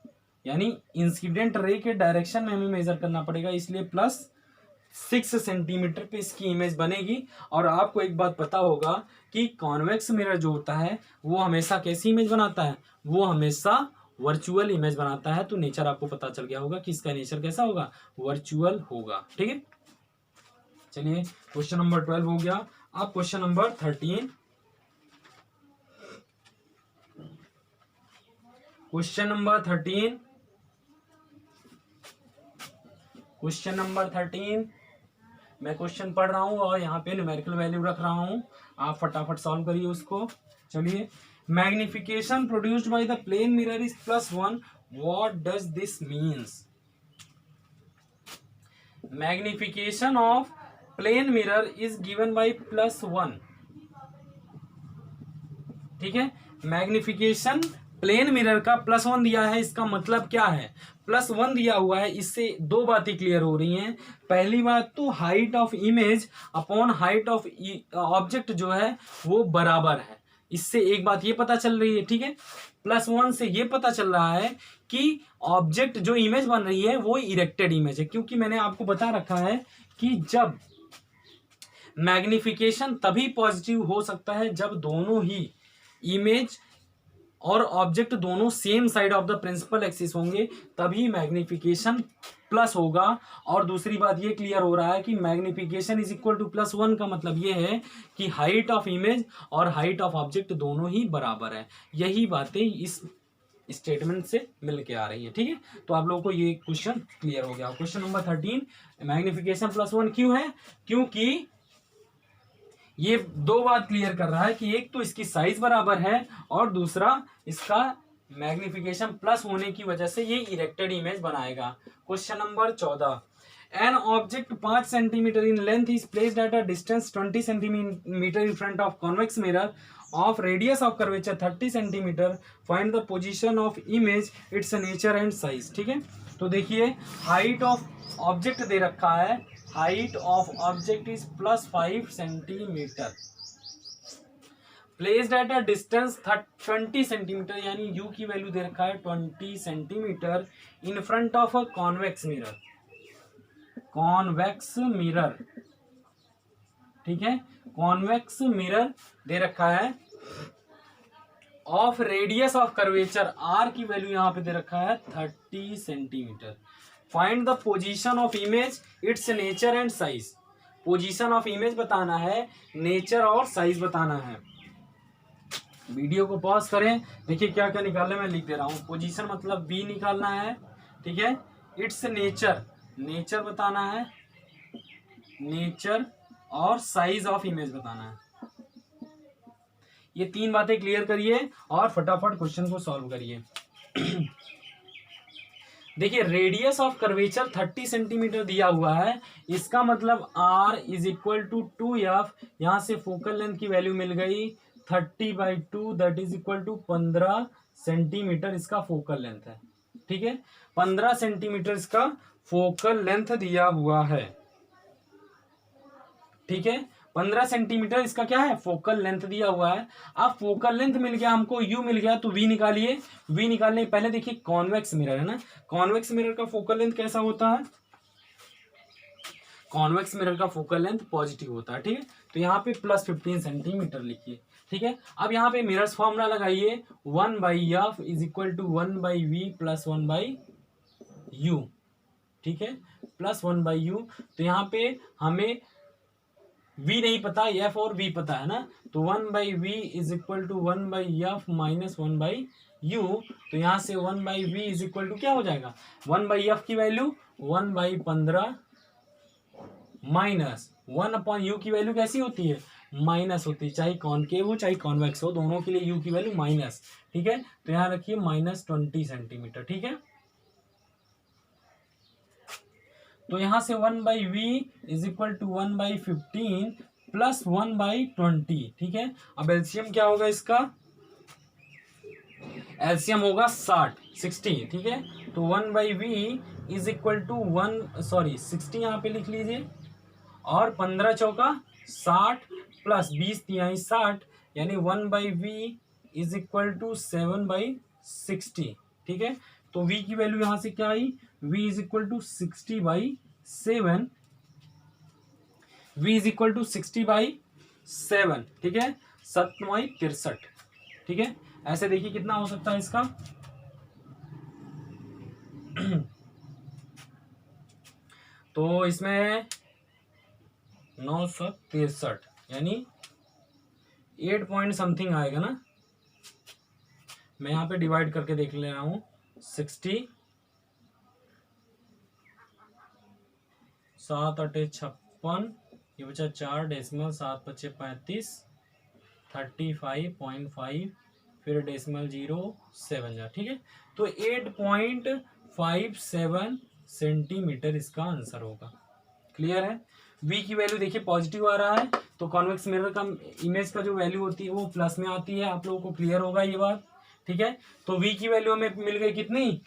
यानी इंसिडेंट रे के डायरेक्शन में हमें मेजर करना पड़ेगा, इसलिए +6 सेंटीमीटर पे इसकी इमेज बनेगी। और आपको एक बात पता होगा कि कॉन्वेक्स मिरर जो होता है वो हमेशा कैसी इमेज बनाता है, वो हमेशा वर्चुअल इमेज बनाता है। तो नेचर आपको पता चल गया होगा कि इसका नेचर कैसा होगा, वर्चुअल होगा। ठीक है, चलिए क्वेश्चन नंबर 12 हो गया। अब question number 13, question number 13, question number 13 मैं क्वेश्चन पढ़ रहा हूं और यहाँ पे न्यूमेरिकल वैल्यू रख रहा हूं, आप फटाफट सॉल्व करिए उसको। चलिए, magnification produced by the plane mirror is +1, what does this means. Magnification of plane mirror is given by +1। ठीक है, मैग्निफिकेशन प्लेन मिरर का +1 दिया है, इसका मतलब क्या है, +1 दिया हुआ है, इससे दो बातें क्लियर हो रही हैं। पहली बात तो height of image upon height of object जो है वो बराबर है, इससे एक बात ये पता चल रही है। ठीक है, +1 से ये पता चल रहा है कि ऑब्जेक्ट जो इमेज बन रही है वो इरेक्टेड इमेज है, क्योंकि मैंने आपको बता रखा है कि जब मैग्निफिकेशन तभी पॉजिटिव हो सकता है जब दोनों ही इमेज और ऑब्जेक्ट दोनों same side of the principal axis होंगे, तभी मैग्निफिकेशन प्लस होगा। और दूसरी बात ये क्लियर हो रहा है कि मैग्निफिकेशन इज इक्वल टू +1 का मतलब ये है कि हाइट ऑफ इमेज और हाइट ऑफ ऑब्जेक्ट दोनों ही बराबर है। यही बातें इस स्टेटमेंट से मिल के आ रही है। ठीक है, तो आप लोगों को ये क्वेश्चन क्लियर हो गया। क्वेश्चन नंबर 13, मैग्निफिकेशन +1 क्यों है, क्योंकि ये दो बात क्लियर कर रहा है कि एक तो इसकी साइज बराबर है और दूसरा इसका मैग्निफिकेशन प्लस होने की वजह से ये इरेक्टेड इमेज बनाएगा। Question number 14, an object 5 centimetre in length is placed at a distance 20 centimetre in front of convex mirror of radius of curvature 30 centimetre, find the position of image, its nature and size. ठीक है, तो देखिए height of object दे रखा है, height of object is +5 centimetre, placed at a distance 20 centimetre, यानी u की वैल्यू दे रखा है 20 centimetre, in front of a convex mirror, convex mirror. ठीक है, कॉन्वेक्स मिरर दे रखा है, of radius of curvature, R की वैल्यू यहां पे दे रखा है 30 centimetre, find the position of image, its nature and size. Position of image बताना है, नेचर और साइज बताना है। वीडियो को पॉज करें, देखिए क्या क्या निकालना मैं लिख दे रहा हूं। पोजीशन मतलब बी निकालना है, ठीक है। इट्स नेचर, नेचर बताना है, नेचर और साइज ऑफ इमेज बताना है। ये तीन बातें क्लियर करिए और फटाफट क्वेश्चन को सॉल्व करिए। देखिए रेडियस ऑफ कर्वेचर 30 सेंटीमीटर दिया हुआ है, इसका मतलब r is equal to 2f, यहां से फोकल लेंथ की वैल्यू मिल गई 30/2, that is equal to 15 centimetre इसका फोकल लेंथ है। ठीक है, 15 सेंटीमीटर इसका फोकल लेंथ दिया हुआ है। ठीक है, 15 सेंटीमीटर इसका क्या है, फोकल लेंथ दिया हुआ है। अब फोकल लेंथ मिल गया हमको, यू मिल गया, तो वी निकालिए। वी निकालने पहले देखिए कॉन्वेक्स मिरर है ना, कॉन्वेक्स मिरर का फोकल लेंथ कैसा होता है, कॉन्वेक्स मिरर का फोकल लेंथ पॉजिटिव होता है। ठीक है, तो यहाँ पे +15 सेंटीमीटर लिखिए। ठीक है, अब यहाँ पे मिरर्स फॉर्मूला लगाइए, 1/f is equal to 1/v + 1/u। ठीक है, +1/u, तो यहाँ पे हमें v नहीं पता, f और v पता है ना, तो 1/v is equal to 1/f minus 1/u, तो यहाँ से 1/v इज इक्वल टू क्या हो जाएगा, 1/f की वैल्यू 1/15 माइनस 1/u की वैल्यू कैसी होती है, माइनस होती है, चाहे कॉनकेव हो चाहे कॉन्वेक्स हो, दोनों के लिए u की वैल्यू माइनस। ठीक है, तो यहाँ रखिए -20 सेंटीमीटर। ठीक है, तो यहां से 1/v is equal to 1/15 plus 1/20। ठीक है, अब एलसीएम क्या होगा इसका, एलसीएम होगा 60। ठीक है, तो 1/v इज इक्वल टू 60 यहाँ पे लिख लीजिए, और 15 चौका 60 प्लस 20 तिहाई 60, यानी 1/v इज इक्वल टू 7/60, ठीक है। तो v की वैल्यू यहां से क्या आई, v is equal to 60/7, v is equal to 60/7, ठीक है, 7×63, ठीक है। ऐसे देखिए कितना हो सकता है इसका तो इसमें 963 यानी 8 पॉइंट समथिंग आएगा ना। मैं यहाँ पे डिवाइड करके देख ले रहा हूँ, 60, 7 8 56, ये बचा 4 डेसिमल, 7 5 35, 35.5, फिर डेसिमल 0.7 जा, ठीक है। तो 8.57 सेंटीमीटर इसका आंसर होगा। क्लियर है। v की वैल्यू देखिए पॉजिटिव आ रहा है, तो कॉन्वेक्स मिरर का इमेज का जो वैल्यू होती है वो प्लस में आती है, आप लोगों को क्लियर होगा ये बात, ठीक है। तो v की वैल्यू हमें मिल गई कितनी,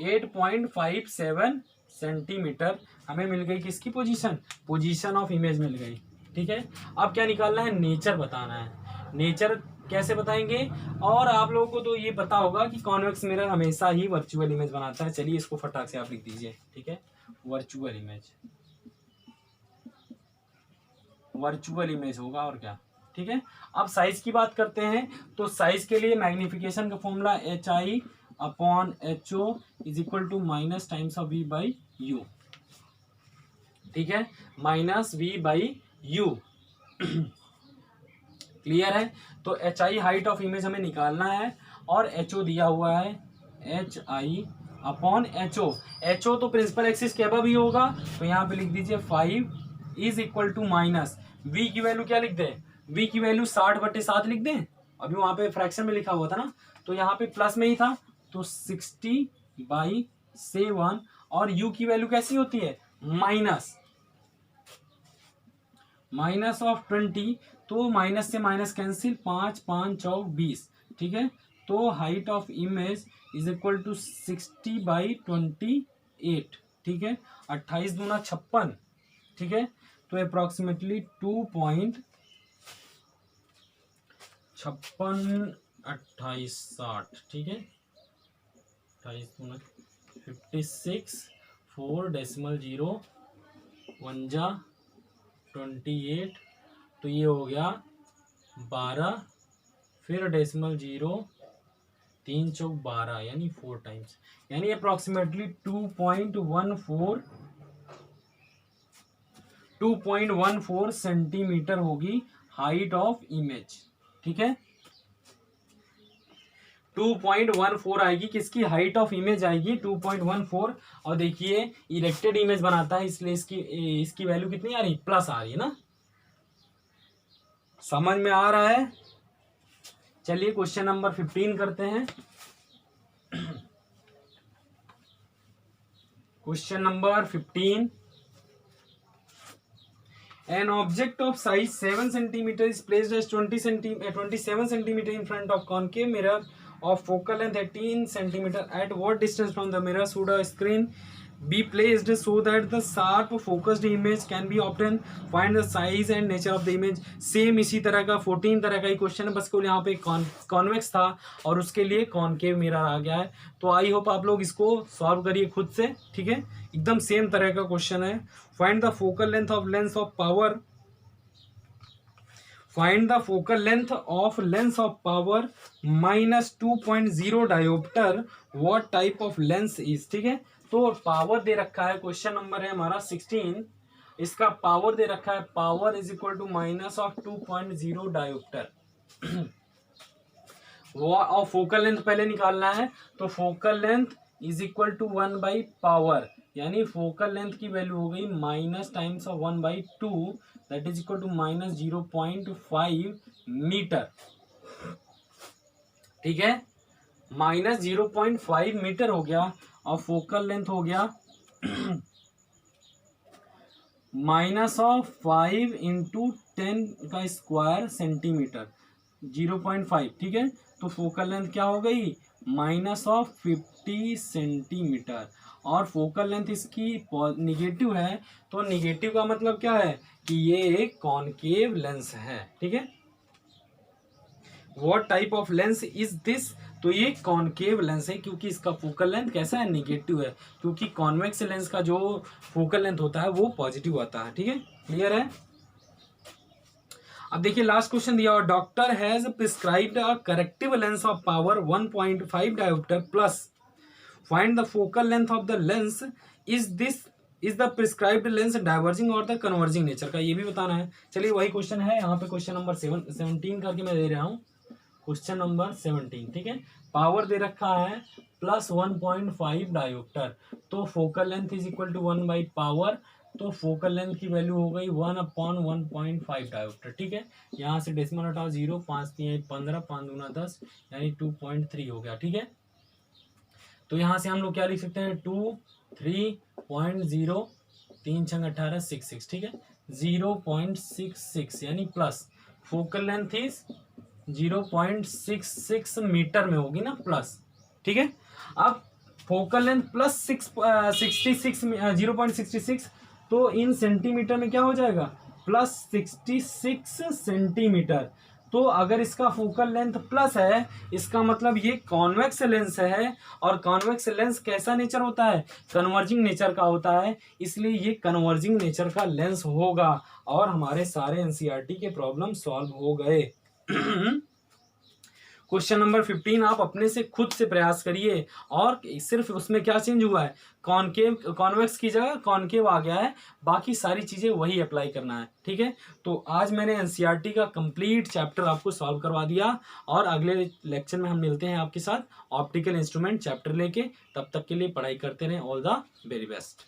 8.57 सेंटीमीटर हमें मिल गई। किसकी पोजीशन ऑफ इमेज मिल गई, ठीक है। अब क्या निकालना है, नेचर बताना है। नेचर कैसे बताएंगे, और आप लोगों को तो ये पता होगा कि कॉन्वेक्स मिरर हमेशा ही वर्चुअल इमेज बनाता है। चलिए इसको फटाक से आप लिख दीजिए, ठीक है। वर्चुअल इमेज होगा और क्या, ठीक है। अब साइज की बात करते हैं, तो साइज के लिए मैग्निफिकेशन का formula HI/HO is equal to minus times of V/U, ठीक है, -V/U। क्लियर है। तो HI हाइट ऑफ इमेज हमें निकालना है, और HO दिया हुआ है, HI/HO। HO तो प्रिंसिपल एक्सिस के अबव ही होगा, तो यहाँ पे लिख दीजिए 5 is equal to minus, V की वैल्यू क्या लिख दें, V की वैल्यू 60/7 लिख दें। अभी वहां पे फ्रैक्शन में लिखा हुआ था ना, तो यहाँ पे प्लस में ही था, तो 60/7, और U की वैल्यू कैसी होती है, माइनस ऑफ 20, तो माइनस से माइनस कैंसिल, 5 5 चौक 20, ठीक है। तो height of image is equal to 60/28, ठीक है, 28 दूना 56, ठीक है। तो अप्रोक्सीमेटली 2.56 28 60, ठीक है, 28 दूना 56, 4 डेसिमल 0 1 जा 28, तो ये हो गया 12, फिर डेसिमल 0 3 चौक 12 यानी 4 टाइम्स, यानी अप्रोक्सीमेटली 2.14 सेंटीमीटर होगी हाइट ऑफ इमेज, ठीक है। 2.14 आएगी, किसकी हाइट ऑफ इमेज आएगी 2.14। और देखिए इरेक्टेड इमेज बनाता है, इसलिए इसकी वैल्यू कितनी आ रही, प्लस आ रही है ना। समझ में आ रहा है। चलिए क्वेश्चन नंबर 15 करते हैं। Question number 15, an object of size 7 centimeter is placed as 27 centimeter in front of concave mirror of focal length 18 centimeter. At what distance from the mirror should a screen be placed so that the sharp focused image can be obtained? Find the size and nature of the image. Same इसी तरह का 14 तरह का ही question है, बस को यहाँ पे कॉन्वेक्स था और उसके लिए कॉनकेव मिरर आ गया है। तो आई होप आप लोग इसको सॉल्व करिए खुद से, ठीक है। एकदम सेम तरह का क्वेश्चन है। Find the focal length of lens of power, find the focal length of lens of power -2.0 dioptre, what type of lens is, ठीक है। तो पावर दे रखा है, क्वेश्चन नंबर है हमारा 16, इसका पावर दे रखा है, power is equal to -2.0 dioptre. वो और फोकल लेंथ पहले निकालना है, तो focal length is equal to 1/पावर, यानी फोकल लेंथ की वैल्यू हो गई minus times of 1/2, that is equal to -0.5 metre, ठीक है। -0.5 मीटर हो गया, और फोकल लेंथ हो गया -5 × 10² सेंटीमीटर, 0.5, ठीक है। तो फोकल लेंथ क्या हो गई, -50 सेंटीमीटर, और फोकल लेंथ इसकी निगेटिव है, तो निगेटिव का मतलब क्या है कि ये एक कॉनकेव लेंस है। ठीक है, what type of lens is this, तो ये कॉनकेव लेंस है क्योंकि इसका फोकल लेंथ कैसा है, निगेटिव है, क्योंकि कॉन्वेक्स लेंस का जो फोकल लेंथ होता है वो पॉजिटिव आता है। ठीक है, क्लियर है। अब देखिए लास्ट क्वेश्चन दिया हुआ, doctor has prescribed a corrective lens of power 1.5 dioptre plus, find the focal length of the lens, is the prescribed lens diverging और द कन्वर्जिंग नेचर का, ये भी बताना है। चलिए वही क्वेश्चन है यहाँ पे, क्वेश्चन नंबर 17 करके मैं दे रहा हूँ, क्वेश्चन नंबर 17। ठीक है, पावर दे रखा है +1.5 डायोप्टर, तो focal length is equal to 1/पावर, तो फोकल लेंथ की वैल्यू हो गई 1/1.5 डायोप्टर। ठीक है, यहाँ से डेसिमल हटाओ 0, 5 3 15, 5 दूना 10, यानी 2.3 हो गया। ठीक है, तो यहाँ से हम लोग क्या लिख सकते हैं, 2 3.0, 3 6 18 66। ठीक है, 0.66 यानी plus, focal length is 0.66 metre में होगी ना, प्लस। ठीक है, अब फोकल लेंथ प्लस 66 0.66, तो इन सेंटीमीटर में क्या हो जाएगा, +66 सेंटीमीटर। तो अगर इसका फोकल लेंथ प्लस है, इसका मतलब ये कॉन्वेक्स लेंस है, और कॉन्वेक्स लेंस कैसा नेचर होता है, कन्वर्जिंग नेचर का होता है, इसलिए ये कन्वर्जिंग नेचर का लेंस होगा, और हमारे सारे एनसीईआरटी के प्रॉब्लम सॉल्व हो गए। क्वेश्चन नंबर 15 आप अपने से खुद से प्रयास करिए, और सिर्फ उसमें क्या चेंज हुआ है, कॉनकेव कॉन्वेक्स की जगह कॉनकेव आ गया है, बाकी सारी चीजें वही अप्लाई करना है। ठीक है, तो आज मैंने एनसीईआरटी का कंप्लीट चैप्टर आपको सॉल्व करवा दिया, और अगले लेक्चर में हम मिलते हैं आपके साथ ऑप्टिकल इंस्ट्रूमेंट चैप्टर लेके। तब तक के लिए पढ़ाई करते रहें। All the very best.